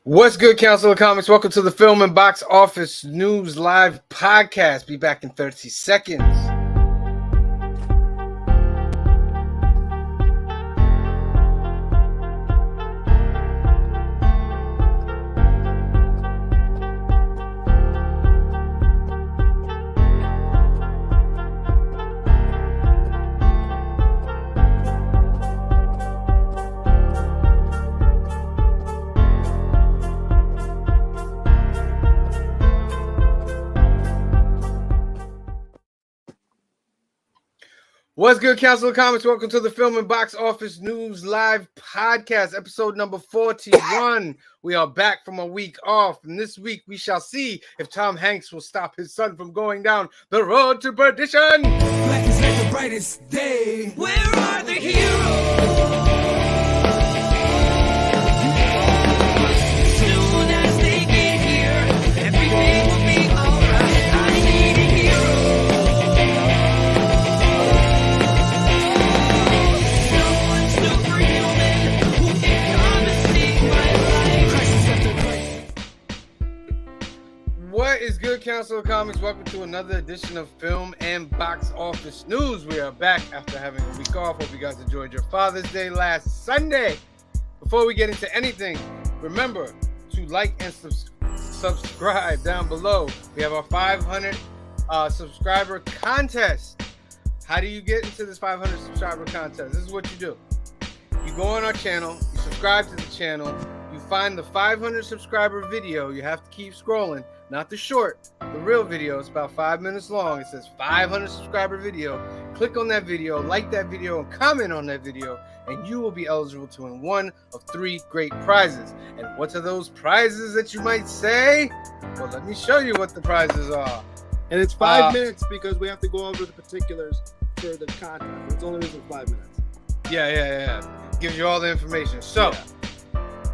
What's good, Council of Comics? Welcome to the Film and Box Office News Live podcast. Be back in 30 seconds. What's good, Council of Comics? Welcome to the Film and Box Office News Live podcast, episode number 41. We are back from a week off, and this week we shall see if Tom Hanks will stop his son from going down the road to perdition. Black is like the brightest day. Where are the heroes? Soon as they get here, everything will be alright. I need a hero. Someone superhuman who can come and save my life. Crisis after crisis. What is good, Council of Comics? Welcome to another edition of Film and Box Office News. We are back after having a week off. Hope you guys enjoyed your Father's Day last Sunday. Before we get into anything, remember to like and subscribe down below. We have our 500 subscriber contest. How do you get into this 500 subscriber contest? This is what you do. You go on our channel, you subscribe to the channel, you find the 500 subscriber video. You have to keep scrolling, not the short, the real video. It's about 5 minutes long. It says 500 subscriber video. Click on that video, like that video, and comment on that video, and you will be eligible to win one of 3 great prizes. And what are those prizes that you might say? Well, let me show you what the prizes are. And it's 5 minutes because we have to go over the particulars for the content. It's only reason 5 minutes. Yeah. Gives you all the information. So,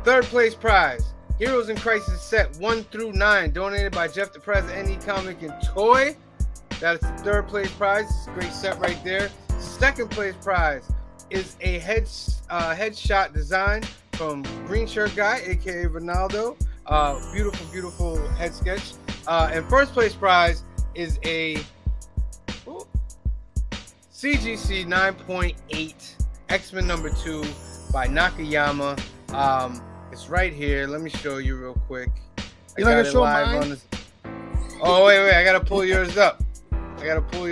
third place prize, Heroes in Crisis set 1 through 9, donated by Jeff the Prez, Any Comic and Toy. That is the third place prize. It's a great set right there. Second place prize is a headshot design from Green Shirt Guy, aka Ronaldo. Beautiful head sketch. And first place prize is a CGC 9.8 X-Men number 2 by Nakayama. It's right here. Let me show you real quick. You're not gonna show mine? Oh, wait. I gotta pull yours up. Like I don't know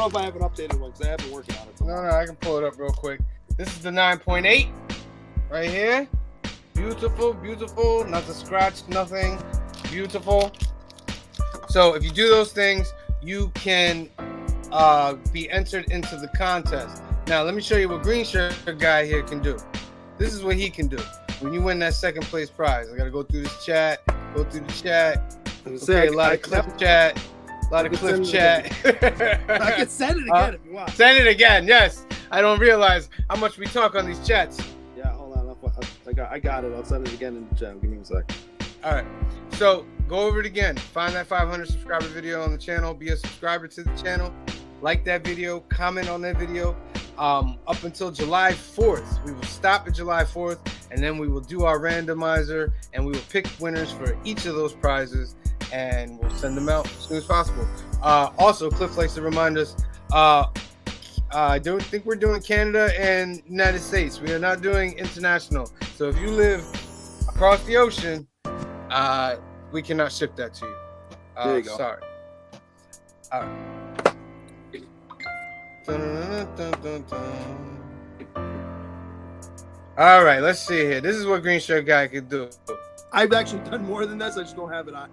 if I have an updated one because I haven't been working on it. No, I can pull it up real quick. This is the 9.8 right here. Beautiful. Not to scratch, nothing. Beautiful. So if you do those things, you can be entered into the contest. Now, let me show you what Green Shirt Guy here can do. This is what he can do when you win that second place prize. I got to go through this chat. Okay, a lot of clip chat. I can send it again if you want. Send it again, yes. I don't realize how much we talk on these chats. Yeah, hold on. I got it. I'll send it again in the chat. Give me a sec. All right. So go over it again. Find that 500 subscriber video on the channel. Be a subscriber to the channel. Like that video. Comment on that video. Up until July 4th. We will stop at July 4th, and then we will do our randomizer, and we will pick winners for each of those prizes, and we'll send them out as soon as possible. Also, Cliff likes to remind us, I don't think we're doing Canada and United States. We are not doing international. So if you live across the ocean, we cannot ship that to you. There you go. Sorry. All right. All right, let's see here. This is what Green Shirt Guy can do. I've actually done more than this. I just don't have it on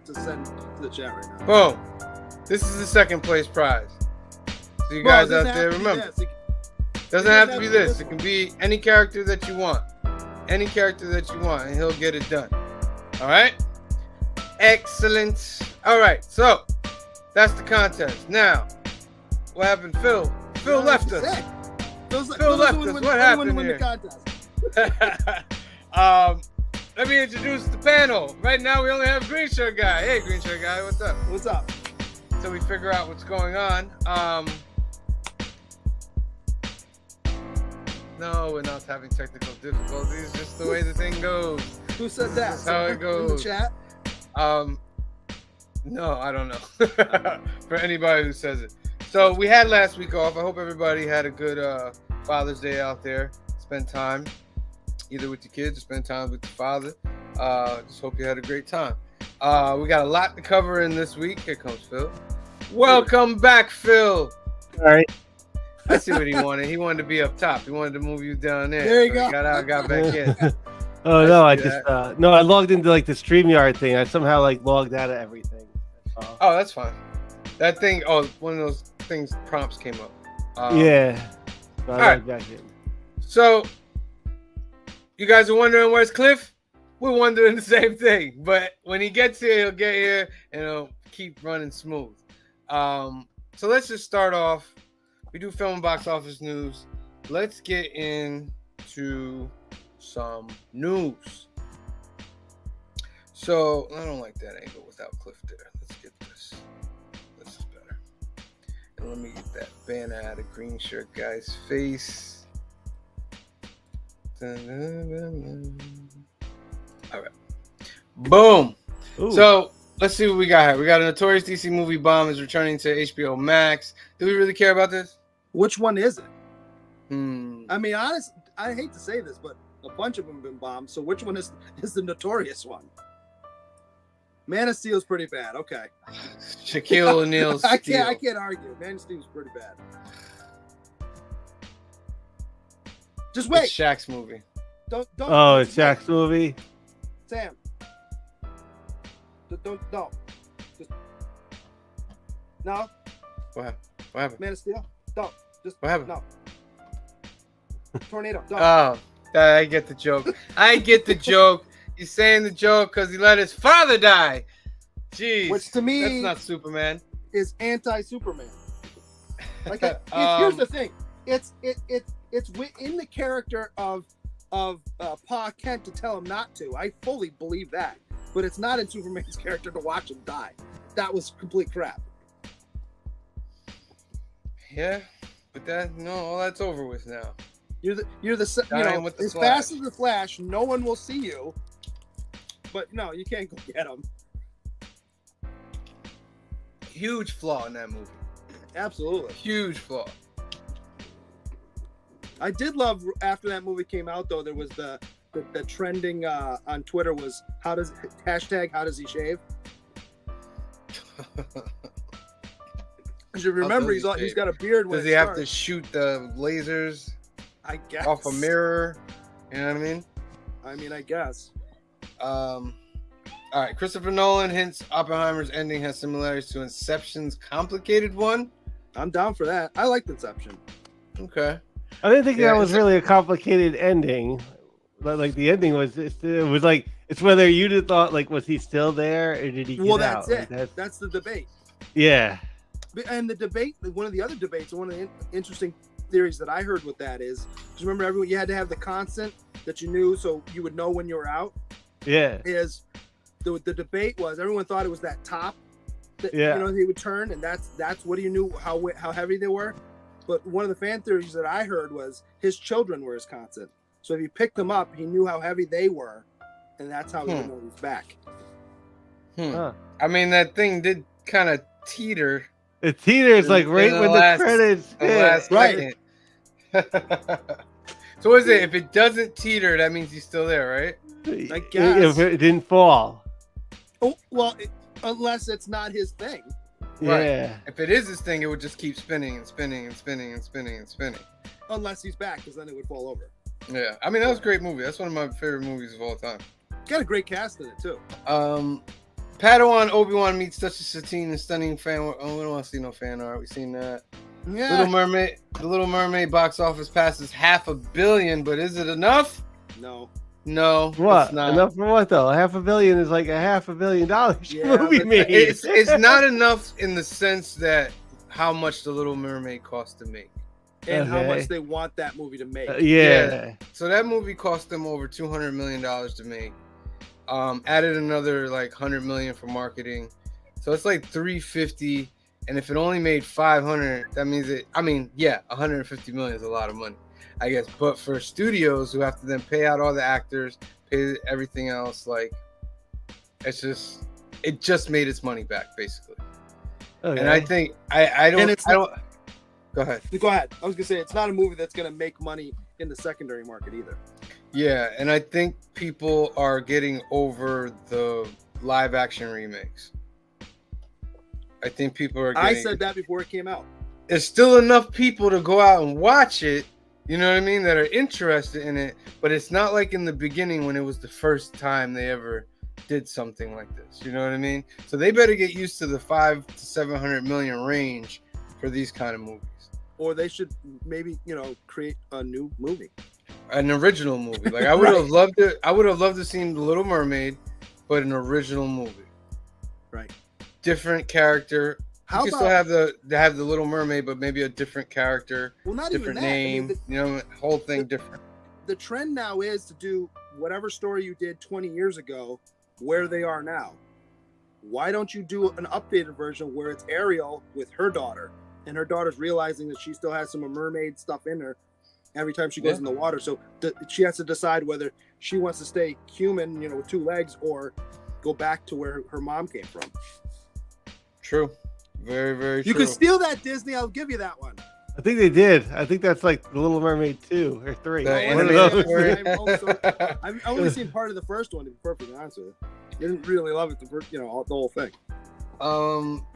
to send to the chat right now. Boom. This is the second place prize. So you guys out there, remember, doesn't have to be this. It can be any character that you want. And he'll get it done. All right? Excellent. All right, so that's the contest. Now, what happened? Phil left us. Phil left us. What happened here? Let me introduce the panel. Right now, we only have Green Shirt Guy. Hey, Green Shirt Guy, what's up? What's up? Until we figure out what's going on. No, we're not having technical difficulties. Just the way the thing goes. Who said that? This is how it In the goes. chat? No, I don't know. For anybody who says it. So we had last week off. I hope everybody had a good Father's Day out there. Spend time either with your kids or spend time with your father. Just hope you had a great time. We got a lot to cover in this week. Here comes Phil. Welcome back, Phil. All right. I see what he wanted. He wanted to be up top. He wanted to move you down there. There you So go. He got out, got back in. Oh no, I see just no, I logged into like the StreamYard thing. I somehow like logged out of everything. Oh, that's fine. That thing. Oh, one of those things. Prompts came up. Yeah. So I all right. logged back in. So, you guys are wondering where's Cliff? We're wondering the same thing. But when he gets here, he'll get here and it'll keep running smooth. So let's just start off. We do film and box office news. Let's get into some news. So I don't like that angle without Cliff there. Let's get this. This is better. And let me get that banner out of green shirt guy's face. All right. Boom. Ooh. So let's see what we got here. We got a notorious DC movie bomb is returning to HBO Max. Do we really care about this? Which one is it? I mean, honest, I hate to say this, but a bunch of them have been bombed. So which one is the notorious one? Man of Steel's pretty bad. Okay. Shaquille O'Neal's I Steel. can't argue. Man of Steel's pretty bad. Just wait. It's Shaq's movie. Don't. Oh, it's Shaq's movie. Sam. Don't. Just. No. What happened? What happened? Man of Steel. Don't. Just. What happened? No. Tornado. Don't. Oh, I get the joke. I get the joke. He's saying the joke because he let his father die. Jeez. Which to me that's not Superman. is anti-Superman. Like here's the thing. It's within the character of Pa Kent to tell him not to. I fully believe that, but it's not in Superman's character to watch him die. That was complete crap. Yeah, but all that's over with now. You're the Dying with the as Flash. fast as the Flash. No one will see you, but no, you can't go get him. Huge flaw in that movie. Absolutely. Huge flaw. I did love after that movie came out though. There was the trending on Twitter was how does he shave? Because you remember he's got a beard. When Does he have to shoot the lasers I guess off a mirror? You know what I mean? I mean, I guess. All right. Christopher Nolan hints Oppenheimer's ending has similarities to Inception's complicated one. I'm down for that. I liked Inception. Okay. I didn't think Yeah, that was really a complicated ending. But like the ending was, it was like it's whether you'd have thought like was he still there or did he get Well, out? that's it. Like, That's the debate. yeah. And the debate, one of the other debates, one of the interesting theories that I heard with that is, because remember everyone, you had to have the constant that you knew so you would know when you were out. Yeah. Is the debate was everyone thought it was that top that Yeah. he would turn, and that's what you knew how heavy they were. But one of the fan theories that I heard was his children were his constant. So if he picked them up, he knew how heavy they were, and that's how he would know he was back. Huh. I mean, that thing did kind of teeter. The teeters like In right the when last- the credits the hit. last Right. second. So what is it? If it doesn't teeter, that means he's still there, right? I guess. If it didn't fall. Oh well, unless it's not his thing. Right. Yeah. If it is his thing, it would just keep spinning and spinning and spinning and spinning and spinning. Unless he's back, because then it would fall over. Yeah. I mean, that was a great movie. That's one of my favorite movies of all time. Got a great cast in it too. Padawan Obi-Wan meets Duchess Satine and stunning fan. Oh, we don't want to see no fan art. We seen that. Yeah. The Little Mermaid box office passes $500 million, but is it enough? No. No. What? It's not. Enough for what though? $500 million is like $500 million Yeah, movie but made. It's not enough in the sense that how much The Little Mermaid cost to make. And how Okay. much they want that movie to make. Yeah. So that movie cost them over $200 million to make. Added another like $100 million for marketing. So it's like $350. And if it only made 500, that means it. I mean, yeah, 150 million is a lot of money, I guess. But for studios who have to then pay out all the actors, pay everything else, like it just made its money back basically. Okay. And I think I don't. Go ahead. Go ahead. I was gonna say it's not a movie that's gonna make money in the secondary market either. Yeah, and I think people are getting over the live action remakes. I think people are I getting. said that before it came out. There's still enough people to go out and watch it, you know what I mean, that are interested in it, but it's not like in the beginning when it was the first time they ever did something like this, you know what I mean? So they better get used to the 500 to 700 million range for these kind of movies. Or they should maybe, create a new movie. An original movie. Like I would have loved it. I would have loved to see The Little Mermaid, but an original movie. Right. Different character. How You can about still have the Little Mermaid, but maybe a different character, well, not different even that. name, whole thing different. The trend now is to do whatever story you did 20 years ago, where they are now. Why don't you do an updated version where it's Ariel with her daughter, and her daughter's realizing that she still has some mermaid stuff in her every time she goes in the water. So she has to decide whether she wants to stay human, with 2 legs, or go back to where her mom came from. True. Very, very true. You can steal that, Disney. I'll give you that one. I think they did. I think that's like The Little Mermaid 2 or 3. The One of animated those. story. I've only seen part of the first one, to be perfectly honest with you. Didn't really love it, the whole thing.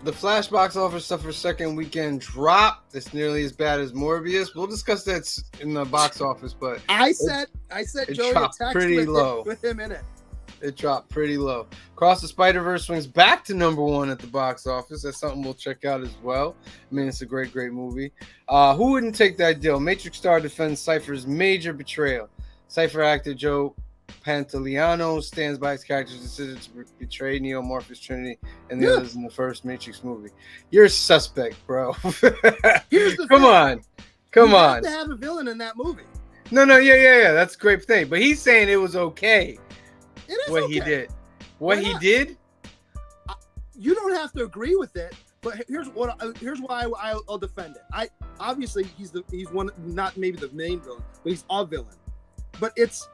The Flash box office suffers second weekend drop. It's nearly as bad as Morbius. We'll discuss that in the box office, but I sent it Joey a dropped text pretty low. with him in it. it dropped pretty low. Across the Spider-Verse swings back to #1 at the box office. That's something we'll check out as well. I mean, it's a great, great movie. Who wouldn't take that deal? Matrix star defends Cypher's major betrayal. Cypher actor Joe Pantoliano stands by his character's decision to betray Neo, Morpheus, Trinity, and the others in the first Matrix movie. You're a suspect, bro. Here's the Come thing. on. Come you on. have to have a villain in that movie. No, yeah. That's a great thing. But he's saying it was okay. It is What okay. he did. What Why he not? did? You don't have to agree with it, but here's why I'll defend it. Obviously he's one, not maybe the main villain, but he's a villain. But it's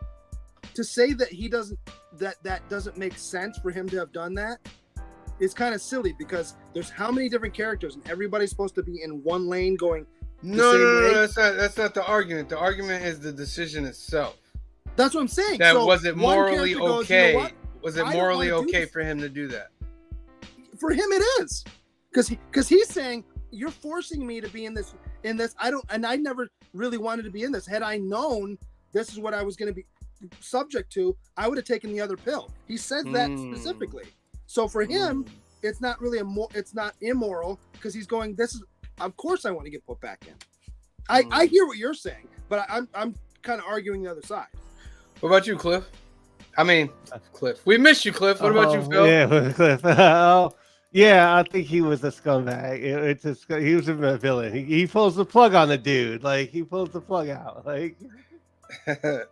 to say that he doesn't that doesn't make sense for him to have done that. It's kind of silly because there's how many different characters and everybody's supposed to be in one lane going. No, that's not the argument. The argument is the decision itself. That's what I'm saying. That So was it one morally character goes, okay? you know what? Was it I don't morally wanna do okay this. for him to do that? For him it is, because he's saying you're forcing me to be in this. I never really wanted to be in this. Had I known this is what I was going to be subject to, I would have taken the other pill. He says that specifically. So for him, it's not really it's not immoral because he's going. This is, of course, I want to get put back in. I hear what you're saying, but I'm kind of arguing the other side. What about you, Cliff? I mean, Cliff. We missed you, Cliff. What about you, Phil? Yeah, Cliff. Oh, yeah, I think he was a scumbag. He was a villain. He pulls the plug on the dude. Like, he pulls the plug out. Like,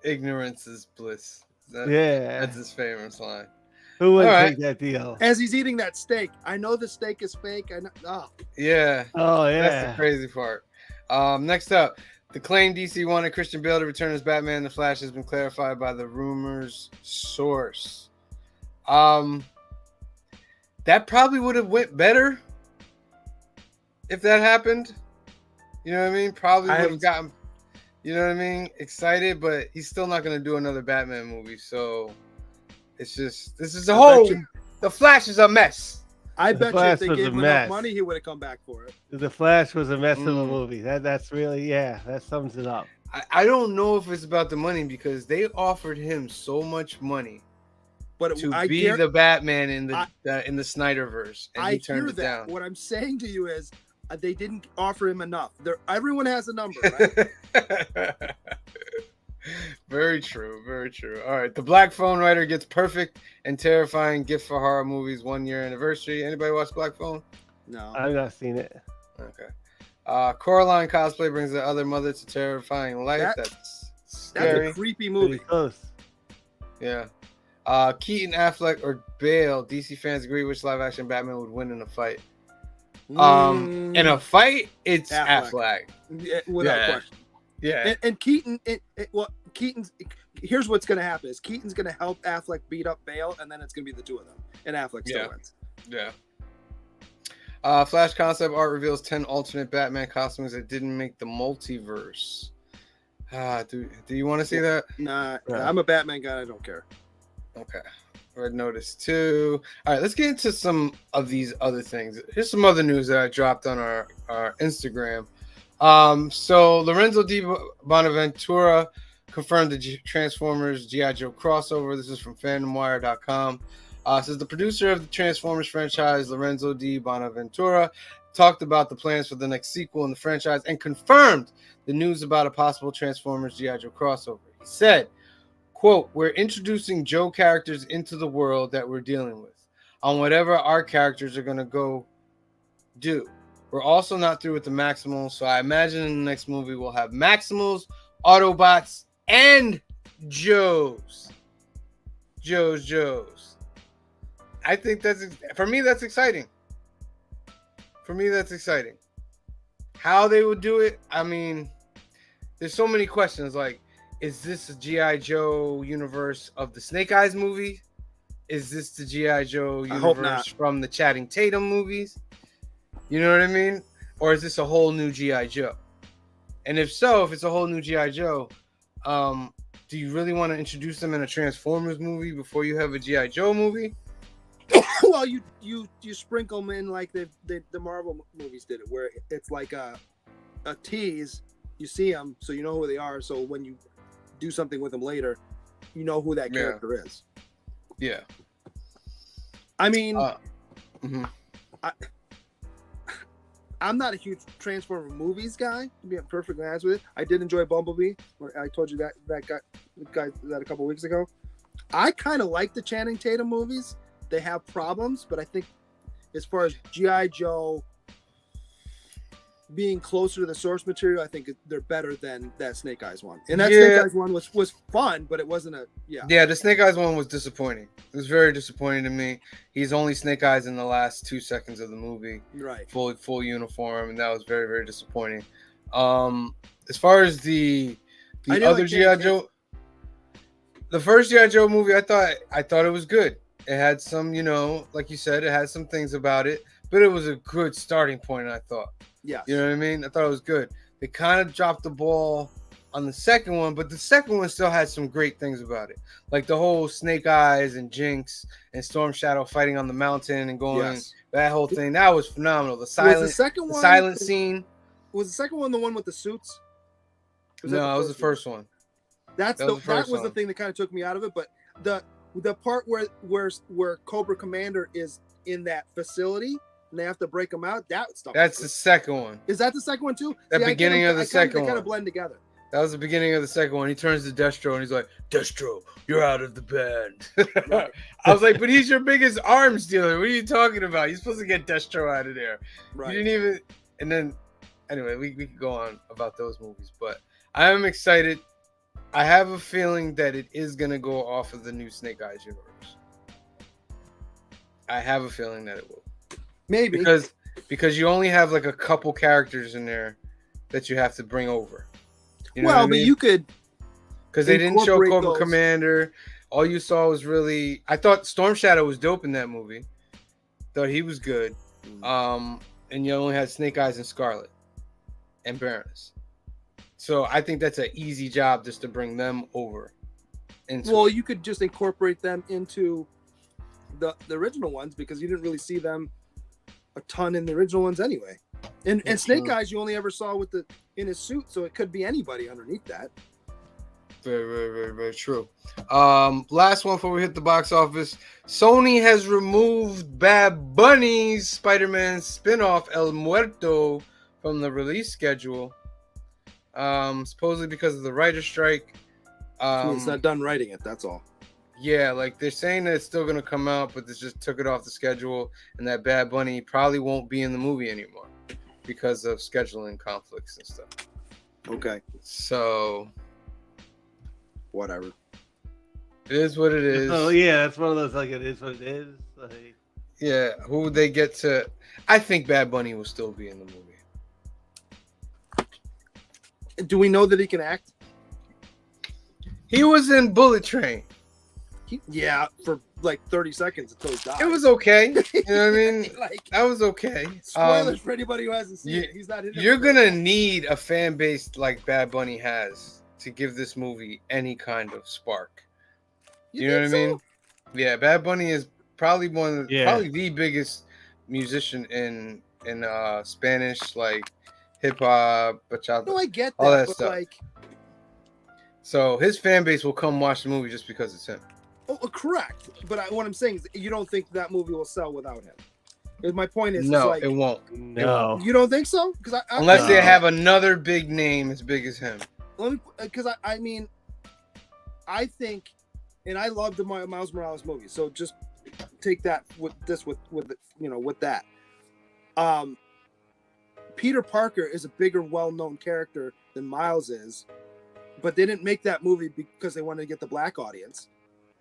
Ignorance is bliss. yeah. That's his famous line. Who would All right. take that deal? As he's eating that steak, I know the steak is fake. I know. Oh. Yeah. Oh, yeah. That's the crazy part. Next up, the claim DC wanted Christian Bale to return as Batman in The Flash has been clarified by the rumor's source. That probably would have went better if that happened. You know what I mean? Probably would have gotten, you know what I mean, excited, but he's still not going to do another Batman movie. So it's just, this is a whole, The Flash is a mess. I The bet you if Flash they was gave a him mess. enough money, he would have come back for it. The Flash was a mess of a movie. That's really, that sums it up. I don't know if it's about the money because they offered him so much money But to I be the Batman in the Snyderverse, and he turned hear it that. down. What I'm saying to you is they didn't offer him enough. Everyone has a number, right? Very true, very true. All right, the Black Phone writer gets perfect and terrifying gift for horror movies 1-year anniversary. Anybody watch Black Phone? No. I've not seen it. Okay. Coraline cosplay brings the other mother to terrifying life. That's That's scary. a creepy Pretty movie. close. Yeah. Keaton, Affleck, or Bale. DC fans agree which live-action Batman would win in a fight. In a fight, it's Affleck. Affleck. Yeah, without Yeah. question. Yeah. And Keaton, Keaton's. Here's what's going to happen: is Keaton's going to help Affleck beat up Bale, and then it's going to be the two of them, and Affleck still Yeah. wins. Yeah. Flash concept art reveals 10 alternate Batman costumes that didn't make the multiverse. Do you want to see that? Nah, Yeah. I'm a Batman guy. I don't care. Okay. Red Notice 2. All right, let's get into some of these other things. Here's some other news that I dropped on our Instagram. So Lorenzo Di Bonaventura confirmed the Transformers G.I. Joe crossover. This is from FandomWire.com. Says the producer of the Transformers franchise, Lorenzo Di Bonaventura, talked about the plans for the next sequel in the franchise and confirmed the news about a possible Transformers G.I. Joe crossover. He said, quote, "We're introducing Joe characters into the world that we're dealing with on whatever our characters are going to go do. We're also not through with the Maximals, so I imagine in the next movie we'll have Maximals, Autobots, and Joes. Joes. I think for me, that's exciting. How they would do it, I mean, there's so many questions. Like, is this a G.I. Joe universe of the Snake Eyes movie? Is this the G.I. Joe universe from the Channing Tatum movies? You know what I mean? Or is this a whole new G.I. Joe? And if so, if it's a whole new G.I. Joe, do you really want to introduce them in a Transformers movie before you have a G.I. Joe movie? Well, you sprinkle them in like the Marvel movies did it, where it's like a tease. You see them, so you know who they are. So when you do something with them later, you know who that character is. Yeah. I mean, I'm not a huge Transformer movies guy, to be perfectly honest with you. I did enjoy Bumblebee. I told you that guy a couple weeks ago. I kind of like the Channing Tatum movies. They have problems, but I think as far as G.I. Joe being closer to the source material, I think they're better than that Snake Eyes one. And that Snake Eyes one was fun, but it wasn't Yeah, the Snake Eyes one was disappointing. It was very disappointing to me. He's only Snake Eyes in the last 2 seconds of the movie. Right. Full uniform, and that was very, very disappointing. As far as the other G.I. Joe, the first G.I. Joe movie, I thought it was good. It had some, like you said, it had some things about it, but it was a good starting point, I thought. Yeah. You know what I mean? I thought it was good. They kind of dropped the ball on the second one, but the second one still had some great things about it. Like the whole Snake Eyes and Jinx and Storm Shadow fighting on the mountain and going, that whole thing, that was phenomenal. The silent scene. Was the second one the one with the suits? No, it was the first one. That was the thing that kind of took me out of it, but the part where Cobra Commander is in that facility and they have to break them out, that's the second one. Is that the second one too? The beginning of the second one. They kind of blend together. That was the beginning of the second one. He turns to Destro and he's like, "Destro, you're out of the band." Right. I was like, "But he's your biggest arms dealer. What are you talking about? You're supposed to get Destro out of there." Right. You didn't even. And then, anyway, we could go on about those movies, but I am excited. I have a feeling that it is gonna go off of the new Snake Eyes universe. I have a feeling that it will. Maybe because you only have like a couple characters in there that you have to bring over. You know but you could, because they didn't show Cobra Commander. All you saw was really. I thought Storm Shadow was dope in that movie. Thought he was good. And you only had Snake Eyes and Scarlet and Baroness. So I think that's an easy job just to bring them over. You could just incorporate them into the original ones because you didn't really see them a ton in the original ones anyway. And Snake Eyes you only ever saw in his suit, so it could be anybody underneath that. Very, very, very, very true. Last one before we hit the box office. Sony has removed Bad Bunny's Spider-Man spinoff El Muerto from the release schedule. Supposedly because of the writer's strike. It's not done writing it, that's all. Yeah, like they're saying that it's still gonna come out, but they just took it off the schedule, and that Bad Bunny probably won't be in the movie anymore because of scheduling conflicts and stuff. Okay. So whatever. It is what it is. Oh yeah, that's one of those like it is what it is. Like, Yeah, who would they get to? I think Bad Bunny will still be in the movie. Do we know that he can act? He was in Bullet Train. Yeah, for like 30 seconds until he died. It was okay. You know what I mean? Like, That was okay. spoilers for anybody who hasn't seen you- it. He's not in it. You're gonna need a fan base like Bad Bunny has to give this movie any kind of spark. You know what I mean? Yeah, Bad Bunny is probably probably the biggest musician in Spanish, like hip hop, bachata, No, I get that, all that but stuff. like, So his fan base will come watch the movie just because it's him. correct. But what I'm saying is, you don't think that movie will sell without him? Because my point is, No, like, it won't. No. you don't think so? Because Unless they No. have another big name as big as him. I mean, I think, and I love the Miles Morales movie. So just take that with that. Peter Parker is a bigger, well-known character than Miles is, but they didn't make that movie because they wanted to get the black audience.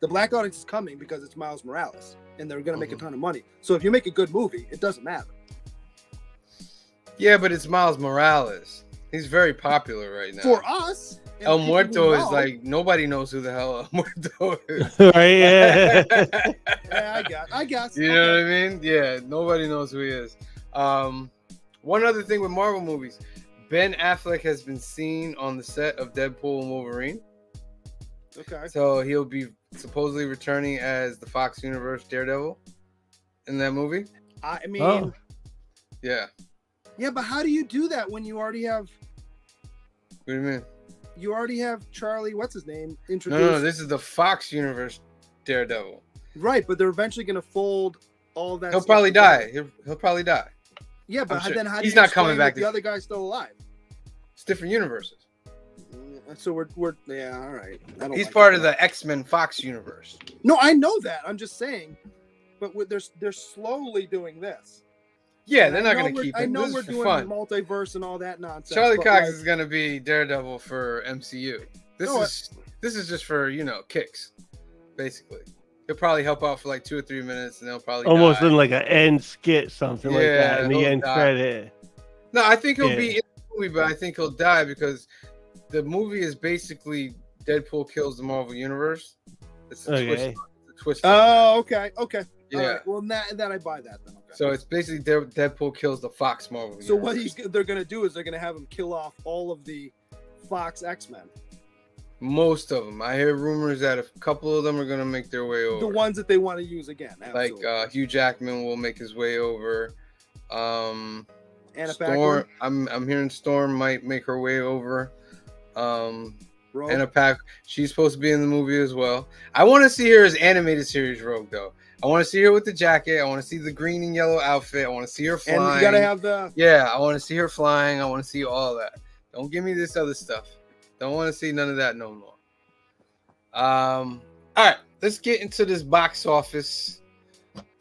The black audience is coming because it's Miles Morales, and they're going to make a ton of money. So if you make a good movie, it doesn't matter. Yeah, but it's Miles Morales. He's very popular right now. For us, and El people Muerto we is know- like nobody knows who the hell El Muerto is. Right? Yeah. Yeah, I guess. You know what I mean? Yeah, nobody knows who he is. One other thing with Marvel movies, Ben Affleck has been seen on the set of Deadpool and Wolverine. Okay. So he'll be supposedly returning as the Fox Universe Daredevil in that movie. I mean, Oh. Yeah. yeah, but how do you do that when you already have What do you mean? Charlie, what's his name, No, introduced? no, this is the Fox Universe Daredevil. Right, but they're eventually going to fold all that. He'll stuff probably together. die. He'll probably die. Yeah, but I'm sure. then how do He's you not coming explain back that to- the other guy's still alive? It's different universes. So we're yeah, all right. I don't He's like part it. of the X-Men Fox universe. No, I know that. I'm just saying, but they're slowly doing this. Yeah, And they're I not know going to we're- keep I him. know This we're is for doing fun. multiverse and all that nonsense. Charlie but, Cox like, is going to be Daredevil for MCU. This is just for, kicks, basically. He'll probably help out for like 2 or 3 minutes, and they'll probably Almost die. in like an end skit, something like that, in the he'll end die. credit. No, I think he'll Yeah. be in the movie, but I think he'll die because the movie is basically Deadpool kills the Marvel universe. It's a Okay. twist. Oh, okay. Yeah. All right. Well, that I buy that then. Okay. So it's basically Deadpool kills the Fox Marvel So universe. what they're going to do is they're going to have him kill off all of the Fox X-Men. Most of them. I hear rumors that a couple of them are going to make their way over. The ones that they want to use again. Like Absolutely. Hugh Jackman will make his way over. Anna Storm. Paquin, I'm hearing Storm might make her way over. Rogue. Anna Paquin. She's supposed to be in the movie as well. I want to see her as animated series Rogue though. I want to see her with the jacket. I want to see the green and yellow outfit. I want to see her flying. And you got to have the. Yeah, I want to see her flying. I want to see all that. Don't give me this other stuff. Don't want to see none of that no more. All right, let's get into this box office.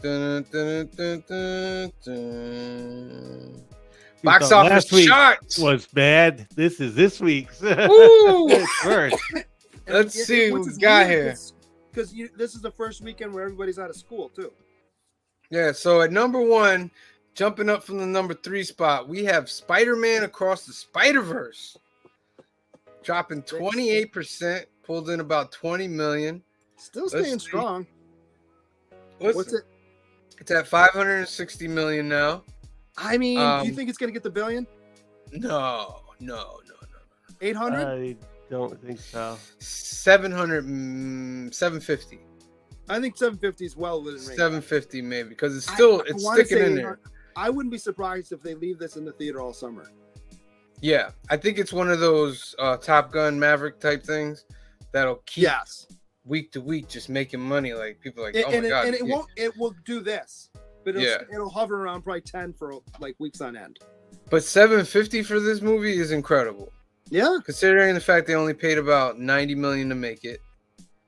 Dun, dun, dun, dun, dun. Box thought office last week charts. was bad. This is this week's. Woo! First. Let's see what we got here. Because this is the first weekend where everybody's out of school too. Yeah, so at number 1, jumping up from the number 3 spot, we have Spider-Man Across the Spider-Verse. Dropping 28%, pulled in about 20 million. Still Let's staying see. strong. Listen, What's it? It's at 560 million now. I mean, do you Um, think it's gonna get the billion? No. 800? I don't think so. 750. I think 750 is well within range. 750 maybe, because it's I still it's wanna sticking say in there. 800. I wouldn't be surprised if they leave this in the theater all summer. Yeah, I think it's one of those Top Gun Maverick type things that'll keep Yes. week to week just making money. Like people are like, And, oh my god, and it won't. It will do this, but Yeah. it'll hover around probably 10 for like weeks on end. But 750 for this movie is incredible, Yeah, considering the fact they only paid about 90 million to make it.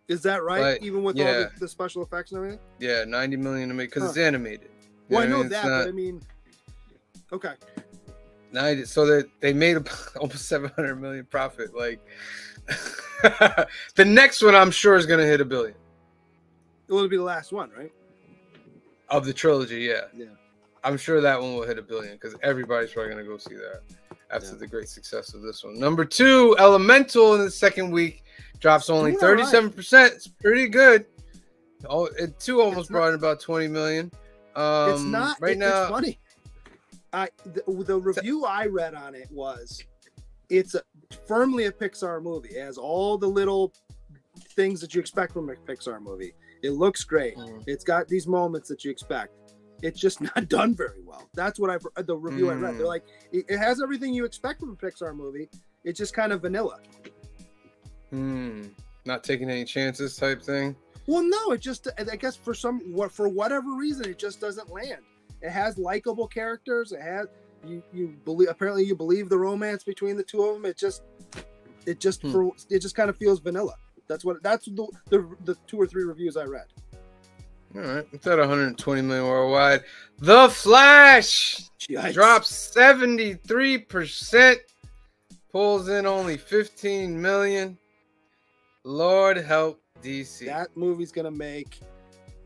is that right? But, Even with all yeah. the special effects and everything. Yeah, 90 million to make because Huh. it's animated. You Well, I what know mean? It's that, not but I mean, okay. 90, so that they made almost 700 million profit. Like the next one, I'm sure is going to hit $1 billion. It'll be the last one, right? Of the trilogy, yeah. Yeah. I'm sure that one will hit $1 billion because everybody's probably going to go see that after the great success of this one. Number 2, Elemental in the second week drops only Doing all right. 37%. It's pretty good. It too almost It's brought in about 20 million. It's not right now. It's funny. The review I read on it was, it's firmly a Pixar movie. It has all the little things that you expect from a Pixar movie. It looks great. It's got these moments that you expect. It's just not done very well. That's what the review I read. They're like, it has everything you expect from a Pixar movie. It's just kind of vanilla. Not taking any chances type thing. Well, no, it just, I guess for whatever reason, it just doesn't land. It has likable characters. It has, you believe the romance between the two of them. It just kind of feels vanilla. That's the 2 or 3 reviews I read. All right, it's at 120 million worldwide. The Flash drops 73%, pulls in only 15 million. Lord help DC. That movie's gonna make,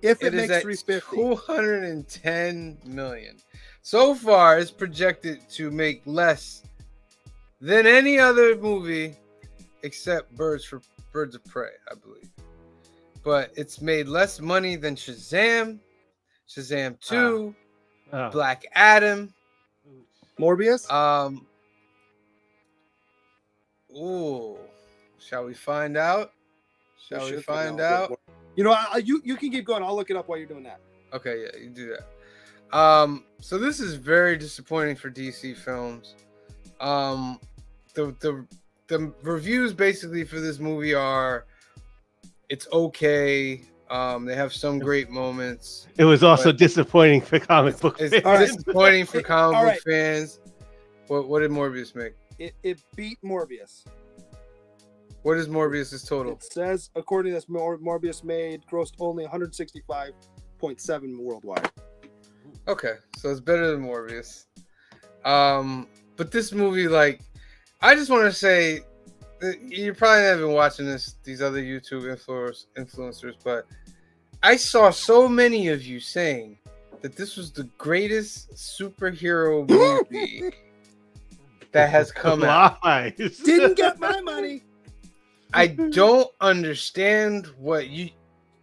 if it makes 350, 210 million. So far, it's projected to make less than any other movie except Birds of Prey, I believe. But it's made less money than Shazam, Shazam 2, Black Adam, Morbius. Shall we find out? Shall we find out? You know, you can keep going. I'll look it up while you're doing that. Okay, yeah, you do that. So this is very disappointing for DC films. The reviews basically for this movie are, it's okay. They have some great moments. It was also disappointing for comic book fans. It's disappointing for comic book fans. What did Morbius make? It beat Morbius. What is Morbius' total? It says, according to this, Morbius grossed only 165.7 worldwide. Okay, so it's better than Morbius. But this movie, like, I just want to say, you're probably not even watching these other YouTube influencers, but I saw so many of you saying that this was the greatest superhero movie that has come out. Didn't get my money. I don't understand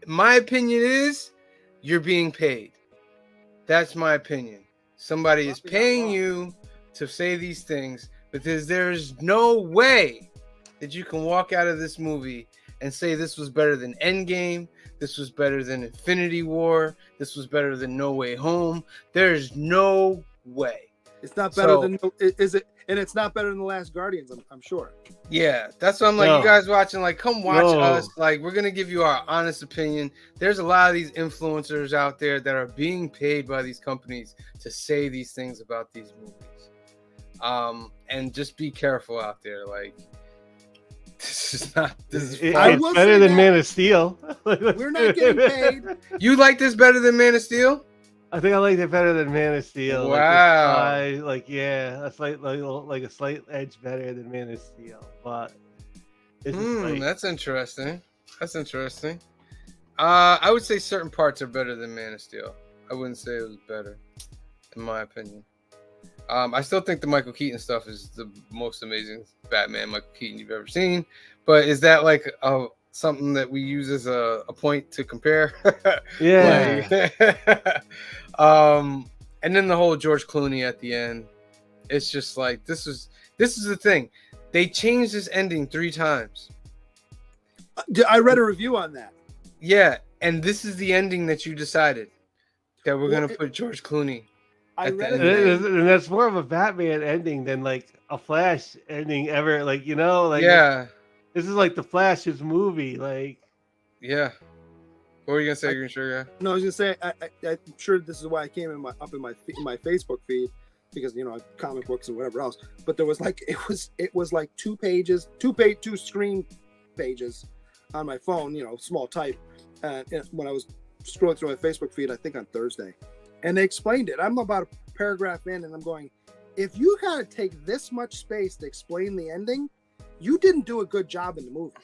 my opinion is you're being paid. That's my opinion. Somebody is paying you to say these things, because there's no way that you can walk out of this movie and say this was better than Endgame, this was better than Infinity War, this was better than No Way Home. There's no way. It's not better than, is it? And it's not better than The Last Guardians, I'm sure. Yeah, that's what I'm like. You guys watching, like, come watch us. Like, we're gonna give you our honest opinion. There's a lot of these influencers out there that are being paid by these companies to say these things about these movies. And just be careful out there. Like, this is not. It's better than Man of Steel. We're not getting paid. You like this better than Man of Steel? I think I like it better than Man of Steel. Wow. A slight edge better than Man of Steel. But that's interesting. That's interesting. I would say certain parts are better than Man of Steel. I wouldn't say it was better, in my opinion. I still think the Michael Keaton stuff is the most amazing Batman Michael Keaton you've ever seen. But is that like something that we use as a point to compare? Yeah. And then the whole George Clooney at the end. It's just like, this is the thing. They changed this ending 3 times. I read a review on that. Yeah, and this is the ending that you decided that we're gonna put George Clooney. I read it, and that's more of a Batman ending than like a Flash ending ever. Like, you know, like, this is like the Flash's movie. Like, yeah. What were you gonna say, Green Sugar? No, I was gonna say I'm sure this is why I came in my Facebook feed, because, you know, comic books and whatever else. But there was like, it was like 2 screen pages on my phone, you know, small type. When I was scrolling through my Facebook feed, I think on Thursday, and they explained it. I'm about a paragraph in, and I'm going, if you gotta take this much space to explain the ending, you didn't do a good job in the movie.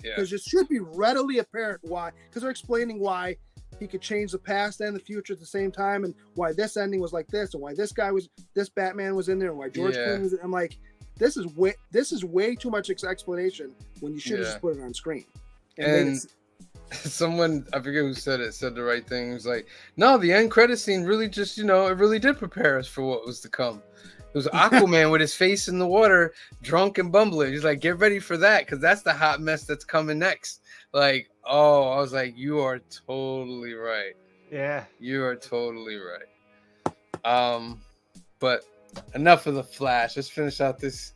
Because it should be readily apparent why, because they're explaining why he could change the past and the future at the same time, and why this ending was like this, and why this Batman was in there, and why George Clooney was. I'm like, this is way too much explanation when you should have just put it on screen. And someone, I forget who said the right thing. It was like, no, the end credit scene really just, it really did prepare us for what was to come. It was Aquaman with his face in the water, drunk and bumbling. He's like, get ready for that, because that's the hot mess that's coming next. Like, oh, I was like, you are totally right. Yeah. You are totally right. But enough of the Flash. Let's finish out this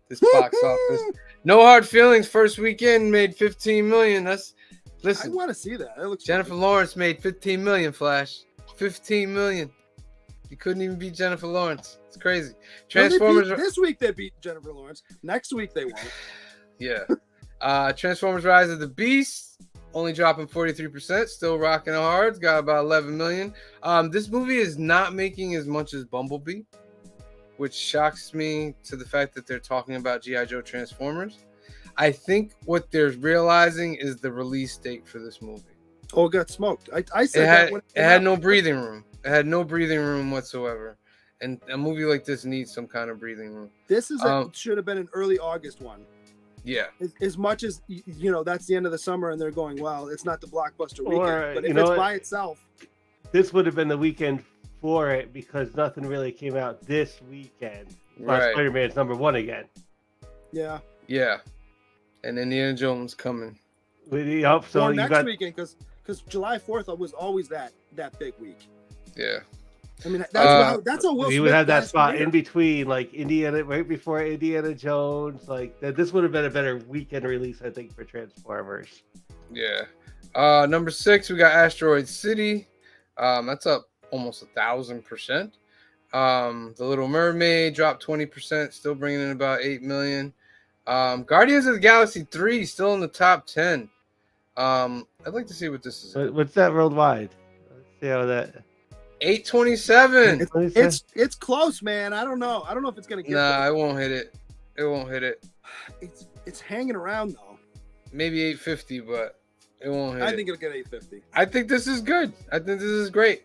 box office. No Hard Feelings first weekend made 15 million. Listen. I want to see that. It looks Jennifer Lawrence made 15 million. Flash, 15 million. You couldn't even beat Jennifer Lawrence. It's crazy. Transformers. This week they beat Jennifer Lawrence. Next week they won't. Yeah. Transformers: Rise of the Beast only dropping 43%. Still rocking hard. It's got about 11 million. This movie is not making as much as Bumblebee, which shocks me to the fact that they're talking about G.I. Joe Transformers. I think what they're realizing is the release date for this movie. Oh, it got smoked. I said it had no breathing room. It had no breathing room whatsoever. And a movie like this needs some kind of breathing room. This is should have been an early August one. Yeah. As much as, that's the end of the summer and they're going, well, it's not the blockbuster weekend. But if it's by itself. This would have been the weekend for it because nothing really came out this weekend. Right. Spider-Man's #1 again. Yeah. Yeah. And Indiana Jones coming. Yep, so or next weekend, because July 4th was always that big week. Yeah. I mean, that's how Will Smith he would have that spot in between, like Indiana, right before Indiana Jones. Like this would have been a better weekend release, I think, for Transformers. Yeah. Number 6, we got Asteroid City. That's up almost 1,000%. The Little Mermaid dropped 20%, still bringing in about 8 million. Guardians of the Galaxy 3 still in the top 10. I'd like to see what this is. What's that worldwide? Let's see how that. 827. It's close, man. I don't know if it's gonna get. Nah, it won't hit it. It won't hit it. It's hanging around though. Maybe 850, but it won't hit. I think it'll get 850. I think this is good. I think this is great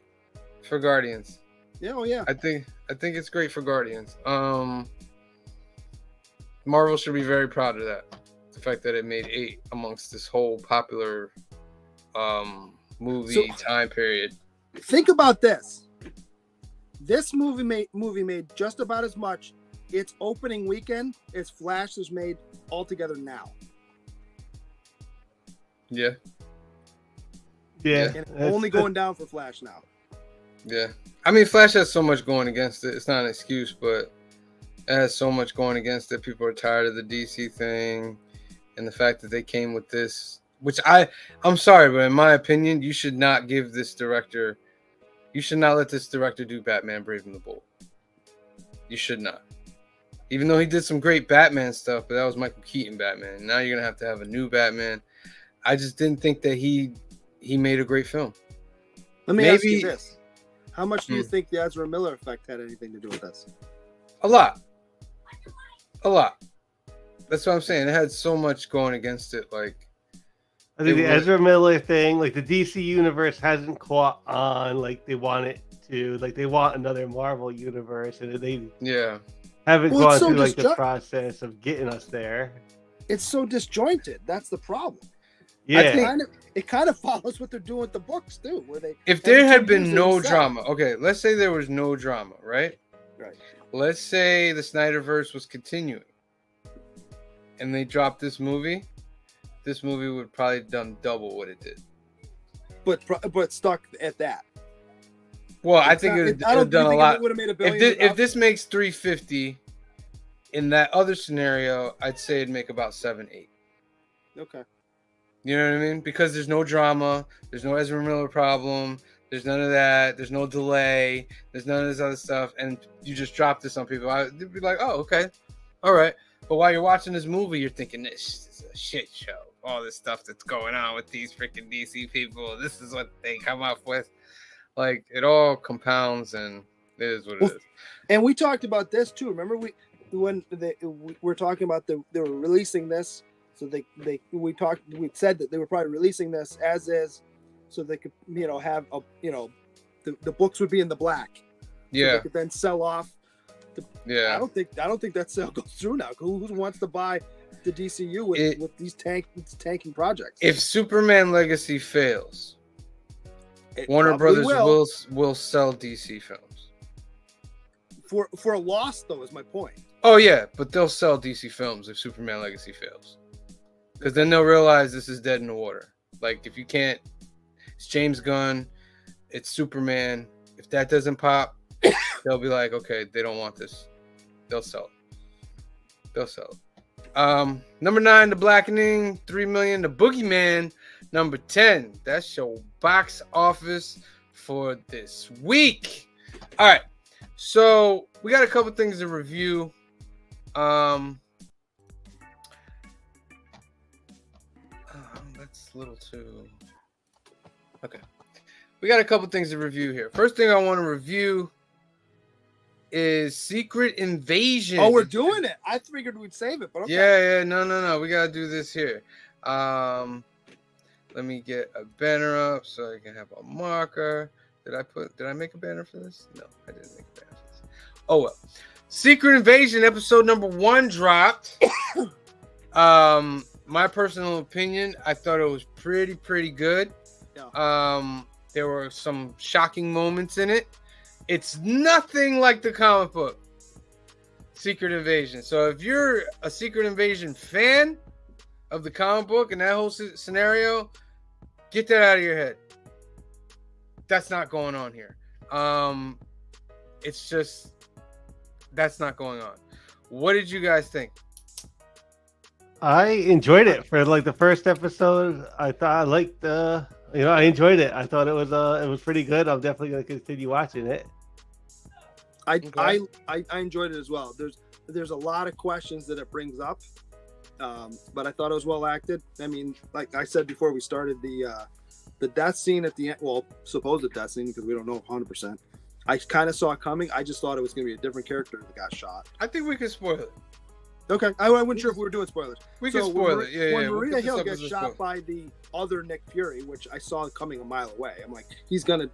for Guardians. Yeah, oh yeah. I think it's great for Guardians. Marvel should be very proud of that. The fact that it made 8 amongst this whole popular movie time period. Think about this. This movie made just about as much its opening weekend as Flash has made altogether now. Yeah. Yeah. And only going down for Flash now. Yeah. I mean, Flash has so much going against it. It's not an excuse, but it has so much going against it. People are tired of the DC thing and the fact that they came with this, which I'm sorry, but in my opinion, you should not let this director do Batman Brave and the Bold. You should not. Even though he did some great Batman stuff, but that was Michael Keaton Batman. Now you're going to have a new Batman. I just didn't think that he made a great film. Let me ask you this. How much do you think the Ezra Miller effect had anything to do with this? A lot. That's what I'm saying. It had so much going against it. Like, I think the Ezra Miller thing, like the DC universe hasn't caught on like they want it to. Like they want another Marvel universe, and they haven't gone through like the process of getting us there. It's so disjointed. That's the problem. Yeah, it kind of follows what they're doing with the books too, where they. If there had been no drama, okay, let's say there was no drama, right? Right. Let's say the Snyderverse was continuing, and they dropped this movie. This movie would probably have done double what it did. But stuck at that. Well, I think it would have done a lot. If this makes 350, in that other scenario, I'd say it'd make about 7-8. Okay. You know what I mean? Because there's no drama, there's no Ezra Miller problem, there's none of that, there's no delay, there's none of this other stuff, and you just drop this on people. They'd be like, oh, okay, all right. But while you're watching this movie, you're thinking, this is a shit show. All this stuff that's going on with these freaking DC people, this is what they come up with. Like, it all compounds, and it is what it is. And we talked about this too. Remember when we were talking about they were releasing this, so we said that they were probably releasing this as is, so they could, have the books would be in the black. Yeah. So they could then sell off. Yeah. I don't think that sale goes through now. Who wants to buy the DCU with these tanking projects? If Superman Legacy fails, Warner Brothers will sell DC films. For a loss, though, is my point. Oh yeah, but they'll sell DC films if Superman Legacy fails, because then they'll realize this is dead in the water. Like, if you can't, it's James Gunn, it's Superman. If that doesn't pop, they'll be like, okay, they don't want this. They'll sell it. Number 9, The Blackening, 3 million. The Boogeyman, number 10. That's your box office for this week. All right, so we got a couple things to review. That's a little too. Okay, we got a couple things to review here. First thing I want to review is Secret Invasion. Oh, we're doing it. I figured we'd save it, but okay. Yeah. No. We gotta do this here. Let me get a banner up so I can have a marker. Did I make a banner for this? No, I didn't make a banner for this. Oh well. Secret Invasion episode number 1 dropped. My personal opinion, I thought it was pretty good. Yeah. There were some shocking moments in it. It's nothing like the comic book Secret Invasion. So if you're a Secret Invasion fan of the comic book and that whole scenario, get that out of your head. That's not going on here. It's just, that's not going on. What did you guys think? I enjoyed it for like the first episode. I thought I liked I enjoyed it. I thought it was pretty good. I'm definitely going to continue watching it. I enjoyed it as well. There's a lot of questions that it brings up, but I thought it was well acted. I mean, like I said before we started, the death scene at the end, well, supposed death scene, because we don't know 100%. I kind of saw it coming. I just thought it was going to be a different character that got shot. I think we can spoil it. Okay, I wasn't sure if we were doing spoilers. We can spoil it. Yeah, when Maria Hill gets shot by the other Nick Fury, which I saw coming a mile away, I'm like, he's gonna,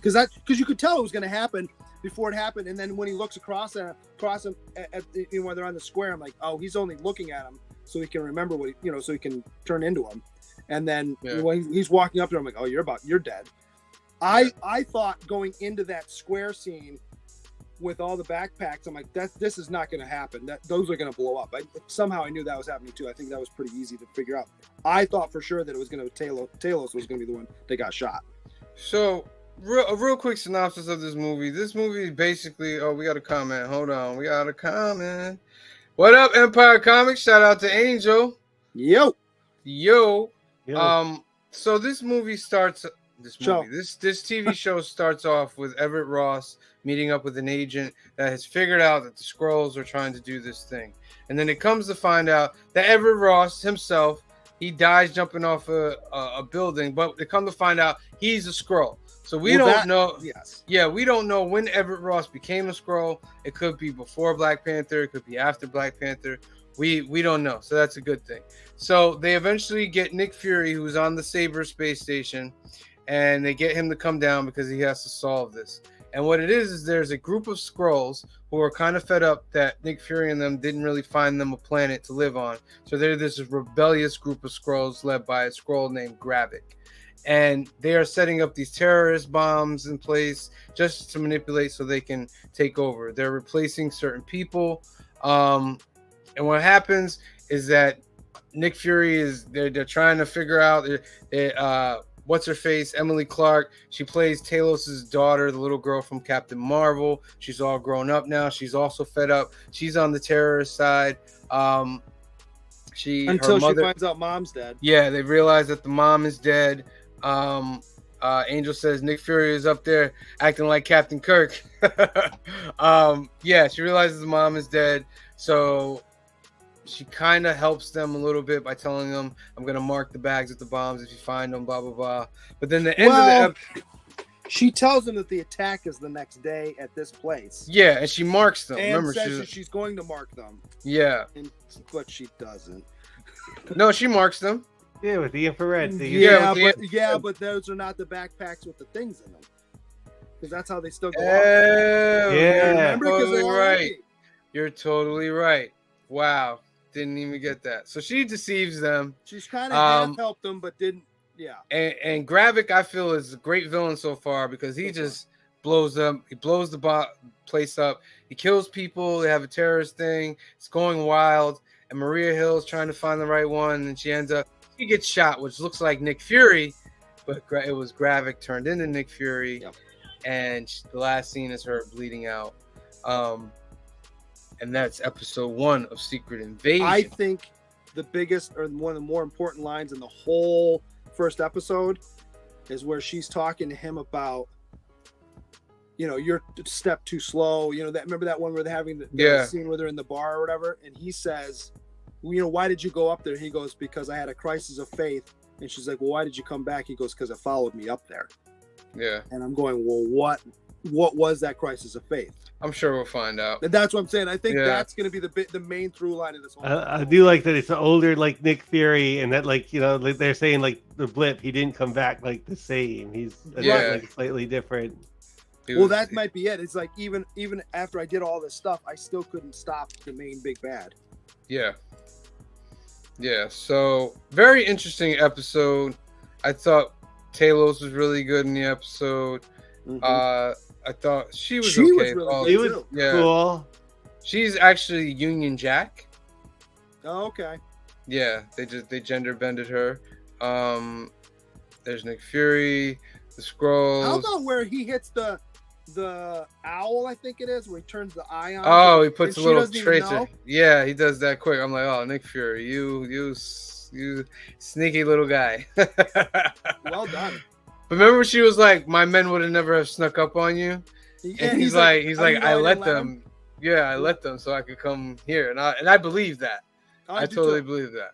because you could tell it was gonna happen before it happened, and then when he looks across him when they're on the square, I'm like, oh, he's only looking at him so he can remember what so he can turn into him, and then when he's walking up to him, I'm like, oh, you're dead. I thought going into that square scene with all the backpacks, I'm like, this is not going to happen. Those are going to blow up. Somehow I knew that was happening too. I think that was pretty easy to figure out. I thought for sure that it was going to Talos was going to be the one that got shot. So a real quick synopsis of this movie. This movie basically. Oh, we got a comment. Hold on, we got a comment. What up, Empire Comics? Shout out to Angel. Yo. So this movie starts. This TV show starts off with Everett Ross meeting up with an agent that has figured out that the Skrulls are trying to do this thing. And then it comes to find out that Everett Ross himself, he dies jumping off a building, but they come to find out he's a Skrull. So we don't know. Yes. Yeah, we don't know when Everett Ross became a Skrull. It could be before Black Panther. It could be after Black Panther. We don't know. So that's a good thing. So they eventually get Nick Fury, who's on the Saber space station, and they get him to come down because he has to solve this. And what it is there's a group of Skrulls who are kind of fed up that Nick Fury and them didn't really find them a planet to live on. So they're this rebellious group of Skrulls led by a Skrull named Gravik. And they are setting up these terrorist bombs in place just to manipulate so they can take over. They're replacing certain people. And what happens is that Nick Fury they're trying to figure out what's her face, Emily Clark. She plays Talos's daughter, the little girl from Captain Marvel. She's all grown up now. She's also fed up. She's on the terrorist side. Until she finds out mom's dead. Yeah, they realize that the mom is dead. Angel says Nick Fury is up there acting like Captain Kirk. She realizes the mom is dead. So she kind of helps them a little bit by telling them, I'm going to mark the bags with the bombs if you find them, blah, blah, blah. But then the end of the she tells them that the attack is the next day at this place. Yeah, and she marks them. And remember, says that she's going to mark them. Yeah. But she doesn't. No, she marks them. Yeah, with the infrared. But those are not the backpacks with the things in them. Because that's how they still go up. Yeah, remember? totally right. You're totally right. Wow, didn't even get that. So she deceives them. She's kind of half helped them, but didn't. Yeah. And Gravik, I feel, is a great villain so far because he just blows them. He blows the place up. He kills people. They have a terrorist thing. It's going wild. And Maria Hill's trying to find the right one, and she gets shot, which looks like Nick Fury, but it was Gravik turned into Nick Fury. Yep. And the last scene is her bleeding out. And that's episode 1 of Secret Invasion. I think the biggest or one of the more important lines in the whole first episode is where she's talking to him about, you're a step too slow. Remember that one where they're having the scene where they're in the bar or whatever? And he says, why did you go up there? He goes, because I had a crisis of faith. And she's like, well, why did you come back? He goes, because it followed me up there. Yeah. And I'm going, well, what was that crisis of faith? I'm sure we'll find out. And that's what I'm saying. I think that's going to be the main through line of this whole I do like that it's older, like Nick Fury, and that, they're saying, like, the blip, he didn't come back, like, the same. He's slightly different. Well, that might be it. It's like, even after I did all this stuff, I still couldn't stop the main big bad. Yeah. Yeah, so very interesting episode. I thought Talos was really good in the episode. Mm-hmm. I thought she was okay. Really good too. Cool. She's actually Union Jack. Oh, okay. Yeah, they gender bended her. There's Nick Fury, the Skrulls. How about where he hits the owl? I think it is where he turns the eye on. Oh, he puts a little tracer. Yeah, he does that quick. I'm like, oh, Nick Fury, you sneaky little guy. Well done. But remember, she was like, "My men would have never have snuck up on you," and he's like, "I let them. Yeah, I let them so I could come here," and I believe that. I totally believe that.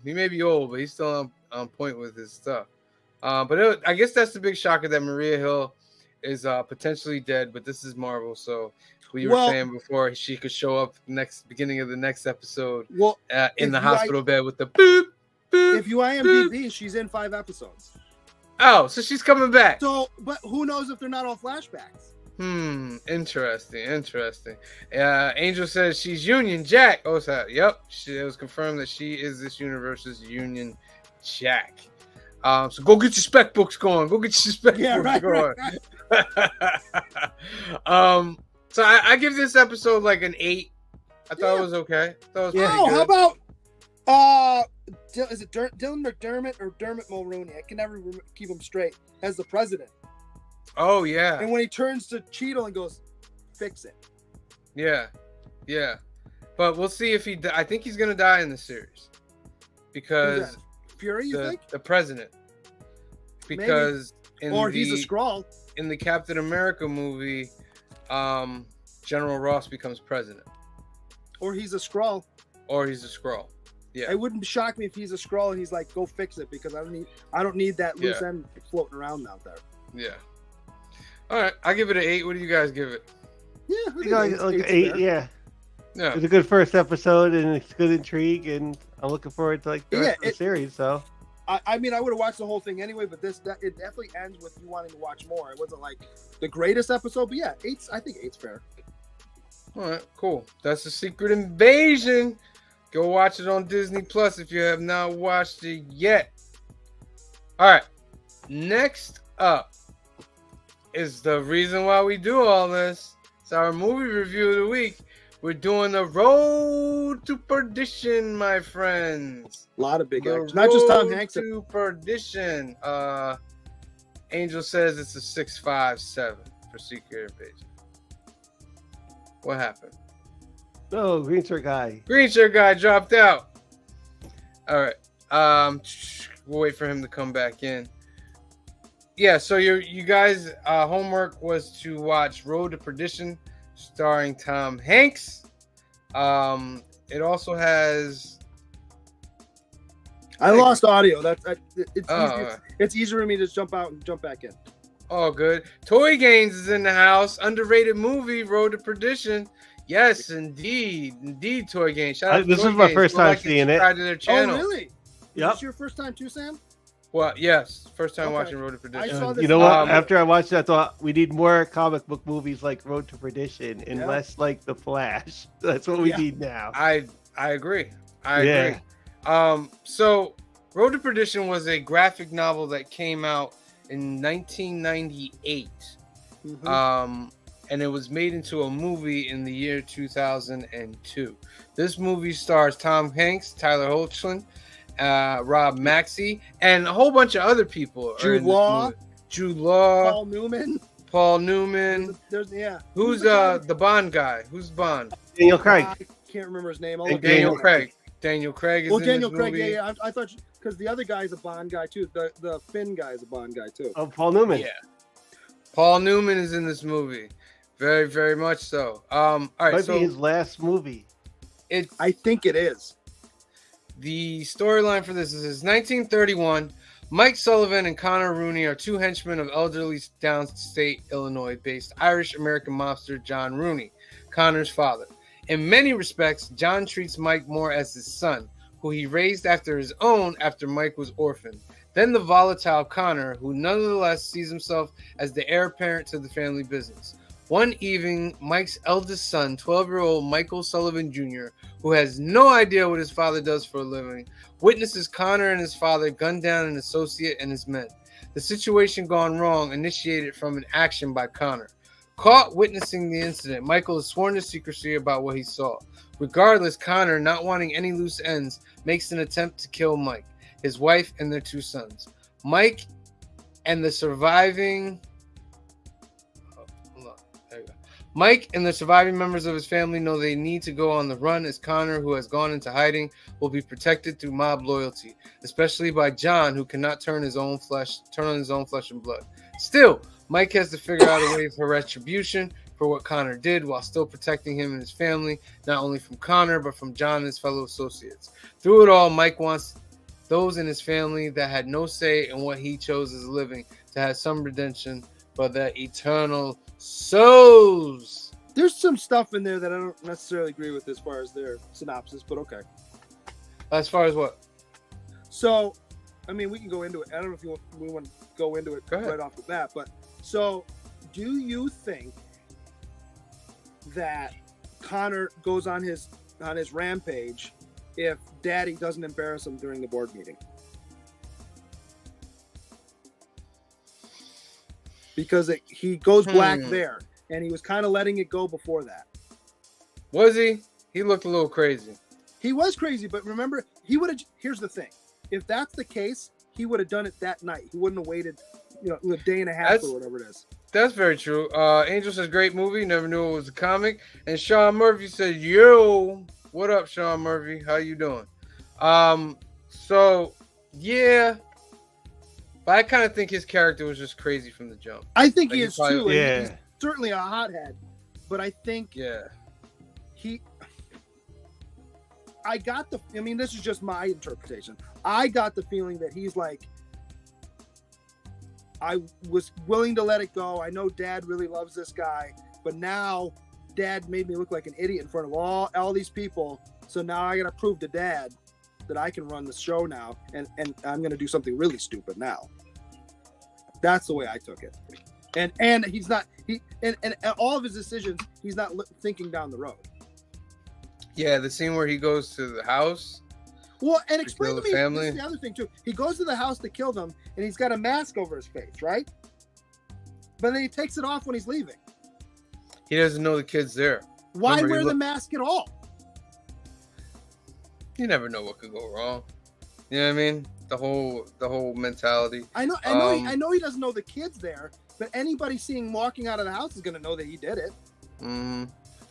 He may be old, but he's still on point with his stuff. But I guess that's the big shocker that Maria Hill is potentially dead. But this is Marvel, so we were saying before she could show up beginning of the next episode. In the hospital bed with the boop boop. If you IMDb, she's in 5 episodes. Oh, so she's coming back. So, but who knows if they're not all flashbacks? Interesting. Angel says she's Union Jack. Oh, so, yep. It was confirmed that she is this universe's Union Jack. So go get your spec books going. Go get your spec books going. Right. So I give this episode like an 8. I thought it was okay. How about is it Dylan McDermott or Dermot Mulroney? I can never keep him straight. As the president. Oh yeah. And when he turns to Cheadle and goes, "Fix it." Yeah. But we'll see if I think he's gonna die in the series because Fury, you think? The president. Because he's a Skrull. In the Captain America movie, General Ross becomes president. Or he's a Skrull. Yeah. It wouldn't shock me if he's a Skrull and he's like, "Go fix it," because I don't need that loose end floating around out there. Yeah. All right, I give it an 8. What do you guys give it? Yeah, I think like 8. Yeah. It's a good first episode and it's good intrigue, and I'm looking forward to the rest of the series. So. I mean, I would have watched the whole thing anyway, but it definitely ends with you wanting to watch more. It wasn't like the greatest episode, but yeah, 8's. I think 8's fair. All right, cool. That's the Secret Invasion. Go watch it on Disney Plus if you have not watched it yet. All right. Next up is the reason why we do all this. It's our movie review of the week. We're doing the Road to Perdition, my friends. A lot of big actors. Not just Tom Hanks. Road to Perdition. Angel says it's a 6.57 for Secret Invasion. What happened? Oh, green shirt guy dropped out. All right. We'll wait for him to come back in. Yeah, so you guys' homework was to watch Road to Perdition, starring Tom Hanks. It also has. I lost audio. It's easier for me to just jump out and jump back in. Oh, good. Toy Gaines is in the house. Underrated movie, Road to Perdition. Yes, indeed, Toy Gaines. Shout out to this Toy is my Gaines. first time seeing it. To their channel. Oh, really? Was this your first time too, Sam? Well, yes, first time watching Road to Perdition. I saw this. You know what? After I watched that, I thought we need more comic book movies like Road to Perdition and less like The Flash. That's what we need now. I agree. I agree. So Road to Perdition was a graphic novel that came out in 1998. And it was made into a movie in the year 2002. This movie stars Tom Hanks, Tyler Hoechlin, Rob Maxey, and a whole bunch of other people. Jude Law, Paul Newman. There's Who's the Bond guy? Who's Bond? Daniel Craig. I can't remember his name. Daniel Craig. Daniel Craig is in Daniel this Craig. movie. Yeah. I thought because the other guy's a Bond guy too. The Finn guy is a Bond guy too. Oh, Paul Newman. Yeah. Paul Newman is in this movie. Very, very much so. All right, Might be his last movie. I think it is. The storyline for this is 1931. Mike Sullivan and Connor Rooney are two henchmen of elderly downstate Illinois-based Irish-American mobster John Rooney, Connor's father. In many respects, John treats Mike more as his son, who he raised after his own after Mike was orphaned. Then the volatile Connor, who nonetheless sees himself as the heir apparent to the family business. One evening, Mike's eldest son, 12-year-old Michael Sullivan Jr., who has no idea what his father does for a living, witnesses Connor and his father gun down an associate and his men. The situation gone wrong initiated from an action by Connor. Caught witnessing the incident, Michael is sworn to secrecy about what he saw. Regardless, Connor, not wanting any loose ends, makes an attempt to kill Mike, his wife, and their two sons. Mike and the surviving members of his family know they need to go on the run, as Connor, who has gone into hiding, will be protected through mob loyalty, especially by John, who cannot turn on his own flesh and blood. Still, Mike has to figure out a way for retribution for what Connor did, while still protecting him and his family, not only from Connor, but from John and his fellow associates. Through it all, Mike wants those in his family that had no say in what he chose as a living to have some redemption for their eternal souls. There's some stuff in there that I don't necessarily agree with as far as their synopsis, but okay. As far as what? So, I mean, we can go into it. I don't know if we want to go into it right off the bat, but so do you think that Connor goes on his rampage if Daddy doesn't embarrass him during the board meeting? Because he goes black there, and he was kind of letting it go before that. Was he? He looked a little crazy. He was crazy, but remember, he would have. Here's the thing: if that's the case, he would have done it that night. He wouldn't have waited, a day and a half or whatever it is. That's very true. Angel says, great movie. Never knew it was a comic. And Sean Murphy said, yo, what up, Sean Murphy? How you doing? So, yeah. But I kind of think his character was just crazy from the jump. I think he is too. Yeah. He's certainly a hothead. But I think this is just my interpretation. I got the feeling that he's like, I was willing to let it go. I know Dad really loves this guy, but now Dad made me look like an idiot in front of all these people. So now I got to prove to Dad that I can run the show now, and I'm going to do something really stupid now. That's the way I took it. And he's not, and all of his decisions, he's not thinking down the road. Yeah, the scene where he goes to the house. Well, and explain to me, family. this is the other thing too. He goes to the house to kill them, and he's got a mask over his face, right? But then he takes it off when he's leaving. He doesn't know the kid's there. Why wear the mask at all? You never know what could go wrong. You know what I mean? The whole mentality. I know he doesn't know the kid's there, but anybody seeing him walking out of the house is going to know that he did it.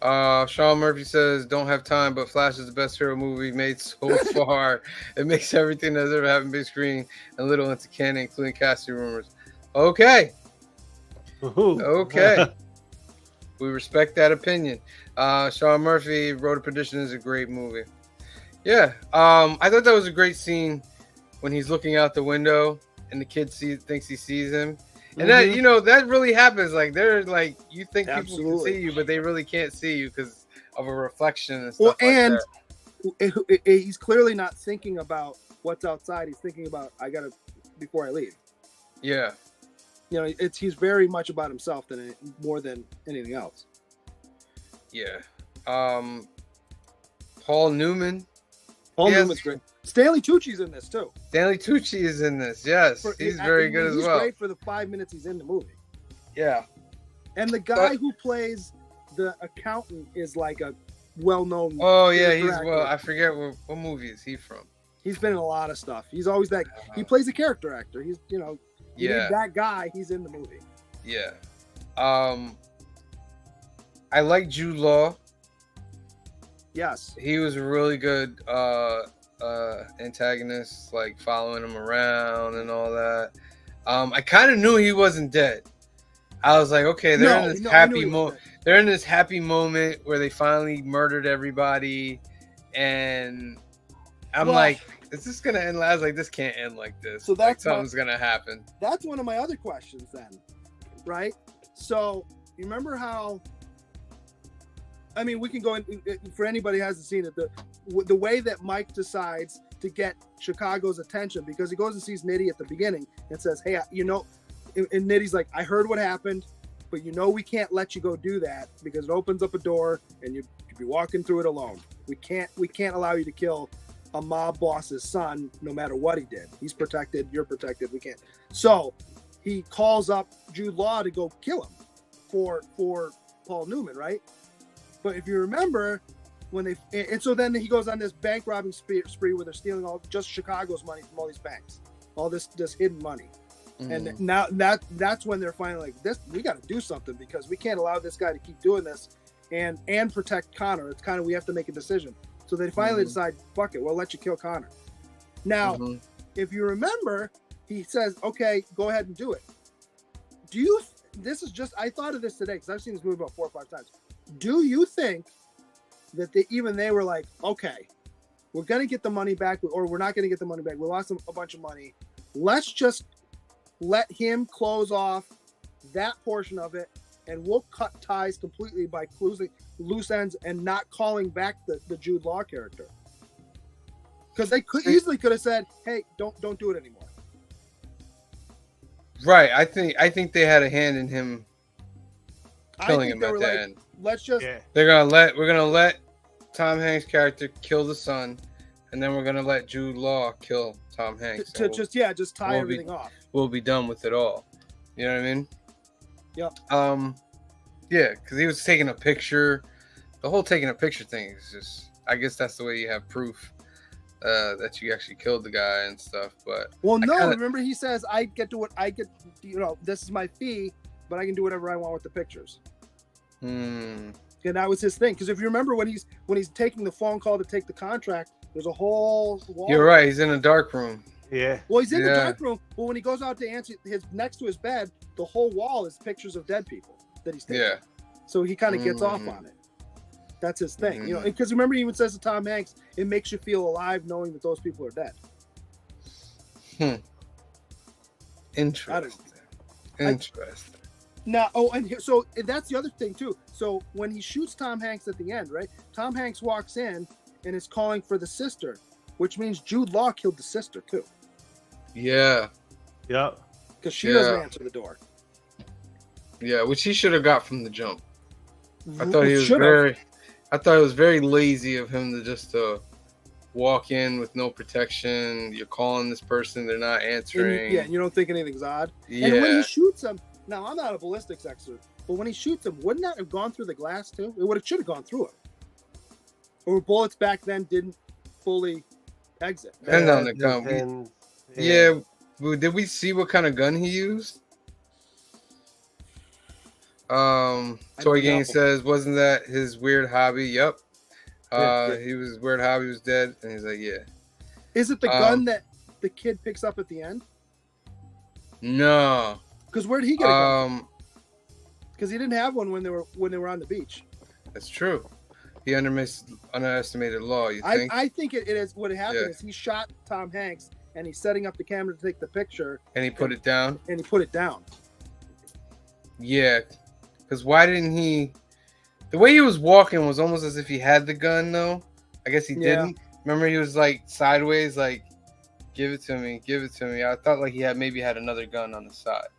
Sean Murphy says, don't have time, but Flash is the best hero movie made so far. It makes everything that's ever happened big screen and little into canon, including casting rumors. Okay. Okay. We respect that opinion. Sean Murphy, Road to Perdition is a great movie. Yeah. I thought that was a great scene when he's looking out the window and the kid thinks he sees him. And that, that really happens. Like, they're like, you think people can see you, but they really can't see you because of a reflection and stuff he's clearly not thinking about what's outside. He's thinking about before I leave. Yeah. You know, he's very much about himself more than anything else. Yeah. Paul Newman. Paul Newman's great. Stanley Tucci's in this too. Stanley Tucci is in this. Yes, he's very good as well. He's great for the 5 minutes he's in the movie. Yeah. And the guy who plays the accountant is like a well-known. Oh yeah, I forget what movie is he from. He's been in a lot of stuff. He's always that. He plays a character actor. He's you need that guy. He's in the movie. Yeah. I like Jude Law. Yes. He was a really good antagonist, like following him around and all that. I kind of knew he wasn't dead. I was like, okay, they're in this happy moment. They're in this happy moment where they finally murdered everybody, and I'm like, is this gonna end? I was like, this can't end like this. So that's something's gonna happen. That's one of my other questions, then, right? So you remember how? I mean, we can go in for anybody who hasn't seen it. The way that Mike decides to get Chicago's attention, because he goes and sees Nitty at the beginning and says, "Hey, and Nitty's like, I heard what happened, but we can't let you go do that because it opens up a door and you'd be walking through it alone. We can't allow you to kill a mob boss's son, no matter what he did. He's protected, you're protected. We can't." So he calls up Jude Law to go kill him for Paul Newman, right? But if you remember, so then he goes on this bank robbing spree where they're stealing just Chicago's money from all these banks, all this hidden money. And now that's when they're finally like, we got to do something because we can't allow this guy to keep doing this and protect Connor. It's kind of, we have to make a decision. So they finally decide, fuck it, we'll let you kill Connor. Now, if you remember, he says, okay, go ahead and do it. I thought of this today because I've seen this movie about 4 or 5 times. Do you think that they were like, okay, we're going to get the money back, or we're not going to get the money back. We lost a bunch of money. Let's just let him close off that portion of it, and we'll cut ties completely by closing loose ends and not calling back the Jude Law character. Because they could have said, hey, don't do it anymore. Right. I think they had a hand in him killing him at the end. Let's just. Yeah. We're gonna let Tom Hanks' character kill the son, and then we're gonna let Jude Law kill Tom Hanks. Just tie everything off. We'll be done with it all. You know what I mean? Yep. Yeah, because he was taking a picture. The whole taking a picture thing is just. I guess that's the way you have proof that you actually killed the guy and stuff. But remember he says this is my fee, but I can do whatever I want with the pictures. And that was his thing. Because if you remember when he's taking the phone call to take the contract, there's a whole wall. You're right. He's in a dark room. Yeah. Well, he's in the dark room, but when he goes out to answer next to his bed, the whole wall is pictures of dead people that he's taking. Yeah. So he kind of gets off on it. That's his thing, because remember he even says to Tom Hanks, it makes you feel alive knowing that those people are dead. Interesting. Now, so that's the other thing too. So when he shoots Tom Hanks at the end, right? Tom Hanks walks in and is calling for the sister, which means Jude Law killed the sister too. Yeah. Yeah. Because she doesn't answer the door. Yeah, which he should have got from the jump. I thought it was very lazy of him to just walk in with no protection. You're calling this person, they're not answering. And you don't think anything's odd. Yeah. And when he shoots him, now I'm not a ballistics expert, but when he shoots him, wouldn't that have gone through the glass too? It should have gone through it. Or bullets back then didn't fully exit. Depends on the gun. Yeah. Did we see what kind of gun he used? Toy Gang says, wasn't that his weird hobby? Yep. He was weird hobby was dead, and he's like, yeah. Is it the gun that the kid picks up at the end? No. Because where did he get a gun? Because he didn't have one when they were on the beach. That's true. He underestimated Law. You think? I think it is. What happened is he shot Tom Hanks, and he's setting up the camera to take the picture. And he put it down. Yeah. Because why didn't he? The way he was walking was almost as if he had the gun, though. I guess he didn't. Remember, he was like sideways, like Give it to me. Give it to me. I thought like he had another gun on the side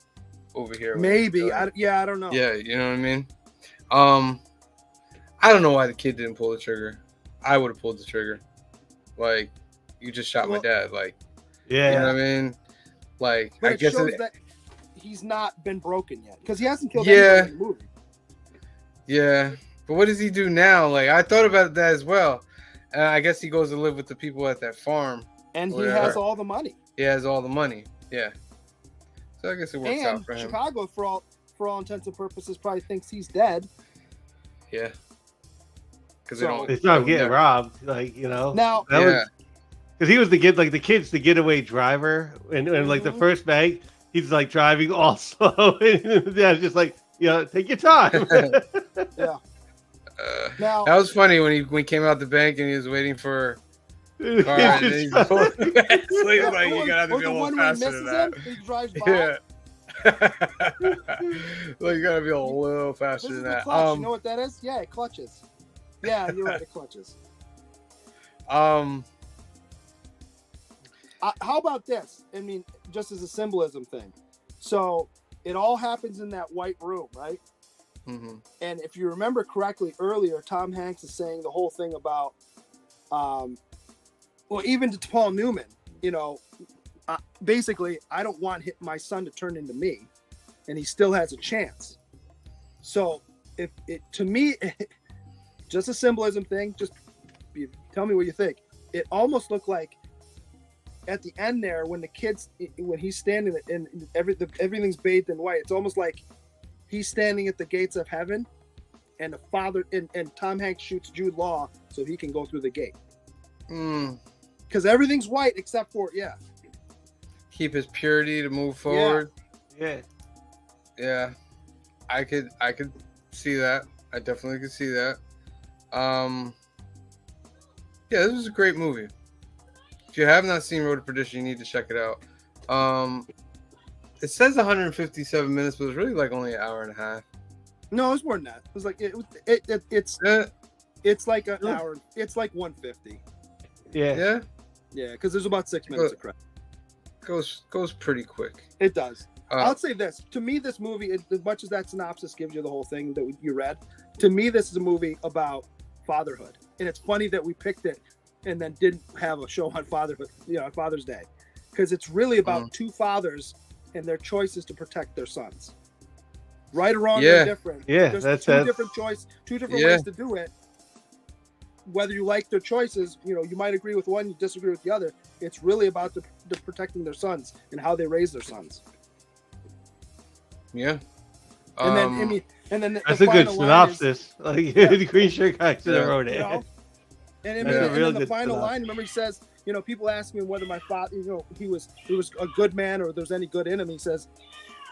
over here. Maybe. I don't know. Yeah, you know what I mean? I don't know why the kid didn't pull the trigger. I would have pulled the trigger. Like, you just shot my dad. Like, yeah. You know what I mean? Like, but I guess shows that he's not been broken yet because he hasn't killed anybody in the movie. Yeah. But what does he do now? Like, I thought about that as well. I guess he goes to live with the people at that farm. And he has all the money. He has all the money. Yeah. So I guess it works out for him. Chicago, for all intents and purposes, probably thinks he's dead. Yeah. Because it's not getting robbed, like, you know. Now, because he was the kid's the getaway driver, and like the first bank, he's like driving all slow, and Dad's just like, take your time. Yeah. Now that was funny when he came out the bank and he was waiting for a car. And he's like, you gotta have to be a little faster than that. He drives by. Well, you gotta be a little faster than that. Clutch. You know what that is? Yeah, it clutches. Yeah, you're right. It clutches. How about this? I mean, just as a symbolism thing. So it all happens in that white room, right? Mm-hmm. And if you remember correctly, earlier Tom Hanks is saying the whole thing about, even to Paul Newman, basically, I don't want my son to turn into me, and he still has a chance. So to me. Just a symbolism thing. Just tell me what you think. It almost looked like at the end there when he's standing and everything's bathed in white. It's almost like he's standing at the gates of heaven, and the father and Tom Hanks shoots Jude Law so he can go through the gate. Because everything's white except for keep his purity to move forward. Yeah. I could see that. I definitely could see that. This was a great movie. If you have not seen Road to Perdition, you need to check it out. It says 157 minutes, but it's really like only an hour and a half. No, it's more than that. It was like it's like an hour. It's like 150. Yeah, because there's about 6 minutes of credit. Goes pretty quick. It does. I'll say this. To me, this movie, as much as that synopsis gives you the whole thing that you read, to me, this is a movie about fatherhood. And it's funny that we picked it and then didn't have a show on fatherhood, on Father's Day. Because it's really about two fathers and their choices to protect their sons. Right or wrong, they're different. Yeah, There's two different ways to do it. Whether you like their choices, you might agree with one, you disagree with the other. It's really about the protecting their sons and how they raise their sons. Yeah. And then that's a good synopsis. The Green Shirt guy should have wrote it. And then the final line, remember he says, people ask me whether my father, he was a good man or there's any good in him. He says,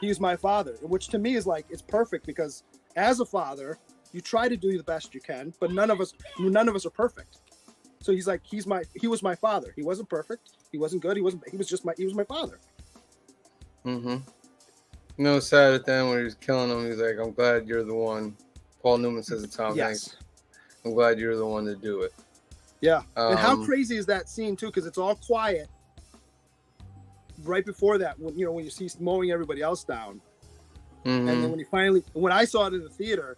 he's my father, which to me is like, it's perfect because as a father, you try to do the best you can, but none of us are perfect. So he's like, he was my father. He wasn't perfect. He wasn't good. He was my father. Mm-hmm. Sad at the end when he was killing him. He's like, I'm glad you're the one. Paul Newman says to Tom Hanks, I'm glad you're the one to do it. Yeah. And how crazy is that scene too? Because it's all quiet right before that, when you see mowing everybody else down. Mm-hmm. And then when I saw it in the theater,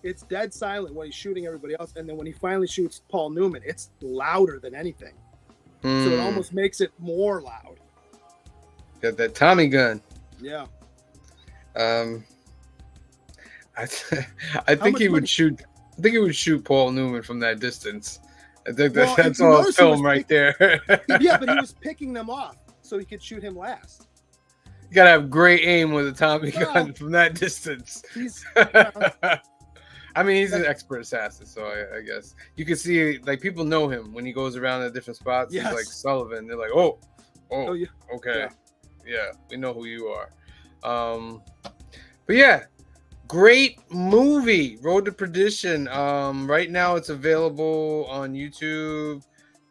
it's dead silent when he's shooting everybody else. And then when he finally shoots Paul Newman, it's louder than anything. So it almost makes it more loud. Got that Tommy gun. Yeah. I think he would shoot. I think he would shoot Paul Newman from that distance. I think that's all film right there. Yeah, but he was picking them off so he could shoot him last. You gotta have great aim with a Tommy gun from that distance. I mean, he's an expert assassin, so I guess you can see like people know him when he goes around at different spots. Yes. He's like Sullivan. They're like, oh, yeah. Okay, yeah, we know who you are. But yeah, great movie, Road to Perdition. Right now it's available on YouTube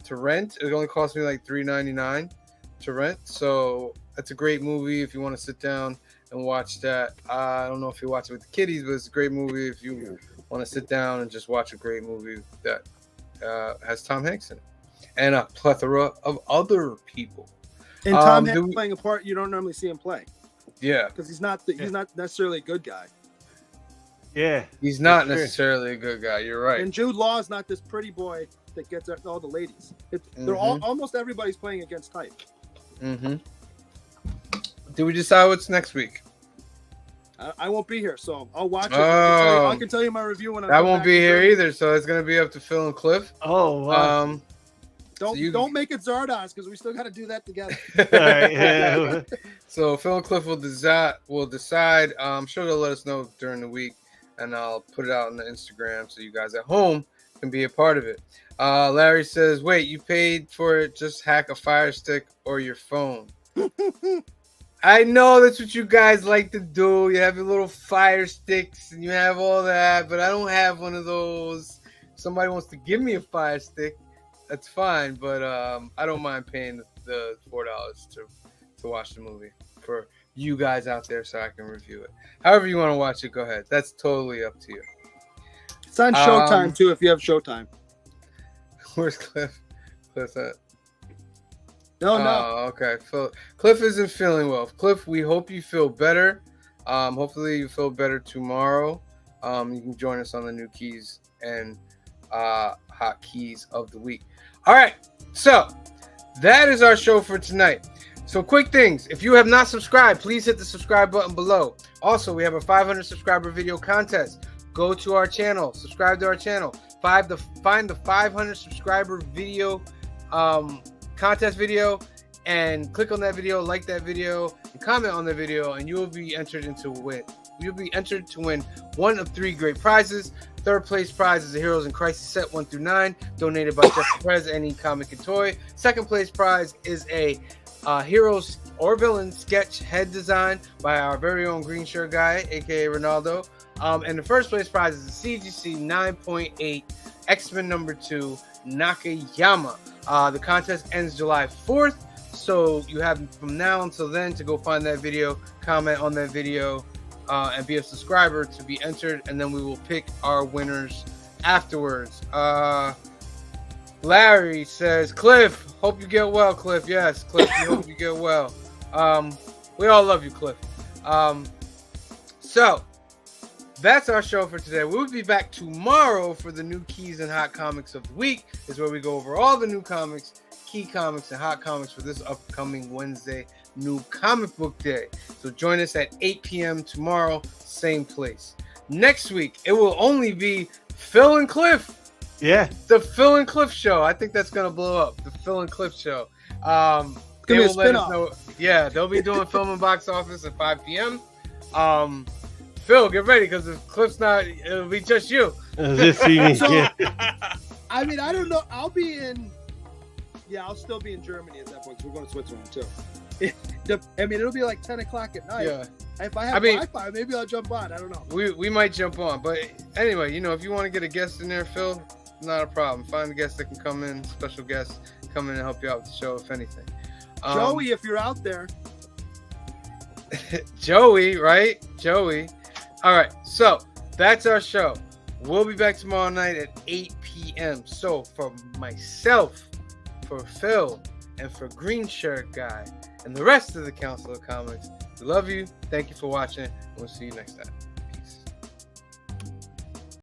to rent. It only cost me like $3.99 to rent, so that's a great movie if you want to sit down and watch that. I don't know if you watch it with the kiddies, but it's a great movie if you want to sit down and just watch a great movie that has Tom Hanks in it and a plethora of other people. And Tom Hanks playing a part you don't normally see him play. Yeah, because he's not necessarily a good guy. Yeah, he's not necessarily a good guy. You're right. And Jude Law is not this pretty boy that gets all the ladies. They're almost everybody's playing against type. Mm-hmm. Did we decide what's next week? I won't be here, so I'll watch it. I can tell you my review when I won't be here either, so it's gonna be up to Phil and Cliff. Oh, wow. Don't make it Zardoz because we still got to do that together. All right, yeah. So Phil and Cliff will decide. I'm sure they'll let us know during the week, and I'll put it out on the Instagram so you guys at home can be a part of it. Larry says, "Wait, you paid for it? Just hack a Fire Stick or your phone." I know that's what you guys like to do. You have your little Fire Sticks and you have all that, but I don't have one of those. If somebody wants to give me a Fire Stick, that's fine, but I don't mind paying the $4 to watch the movie for you guys out there so I can review it. However you want to watch it, go ahead. That's totally up to you. It's on Showtime too if you have Showtime. Where's Cliff? Cliff's at? No. Oh, okay. Cliff isn't feeling well. Cliff, we hope you feel better. Hopefully you feel better tomorrow. You can join us on the new keys and hot keys of the week. All right. So that is our show for tonight. So quick things. If you have not subscribed, please hit the subscribe button below. Also, we have a 500 subscriber video contest. Go to our channel. Subscribe to our channel. Find the 500 subscriber video contest video and click on that video, like that video, and comment on the video, and you will be entered to win one of 3 great prizes. Third place prize is a Heroes in Crisis set 1 through 9, donated by Jeff Perez and E-Comic and Toy. Second place prize is a Heroes or Villain sketch head design by our very own green shirt guy, aka Ronaldo. And the first place prize is a CGC 9.8 X-Men #2 Nakayama. The contest ends July 4th, so you have from now until then to go find that video, comment on that video, and be a subscriber to be entered, and then we will pick our winners afterwards. Larry says, Cliff, hope you get well, Cliff. Yes, Cliff, we hope you get well. We all love you, Cliff. So that's our show for today. We'll be back tomorrow for the new keys and hot comics of the week. Is where we go over all the new comics, key comics, and hot comics for this upcoming Wednesday, New Comic Book Day. So join us at 8 p.m. tomorrow, same place. Next week, it will only be Phil and Cliff. Yeah. The Phil and Cliff show. I think that's going to blow up. The Phil and Cliff show. They will let us know. Yeah, they'll be doing Film and Box Office at 5 p.m. Phil, get ready because if Cliff's not, it'll be just you. So, I mean, I don't know. I'll still be in Germany at that point because we're going to Switzerland too. I mean, it'll be like 10 o'clock at night. Yeah. If I have Wi-Fi, maybe I'll jump on. I don't know. We might jump on. But anyway, if you want to get a guest in there, Phil, not a problem. Find a guest that can come in, special guests, come in and help you out with the show, if anything. Joey, if you're out there. Joey, right? Joey. All right, so that's our show. We'll be back tomorrow night at 8 p.m. So for myself, for Phil, and for Green Shirt Guy, and the rest of the Council of Comics, we love you. Thank you for watching, and we'll see you next time.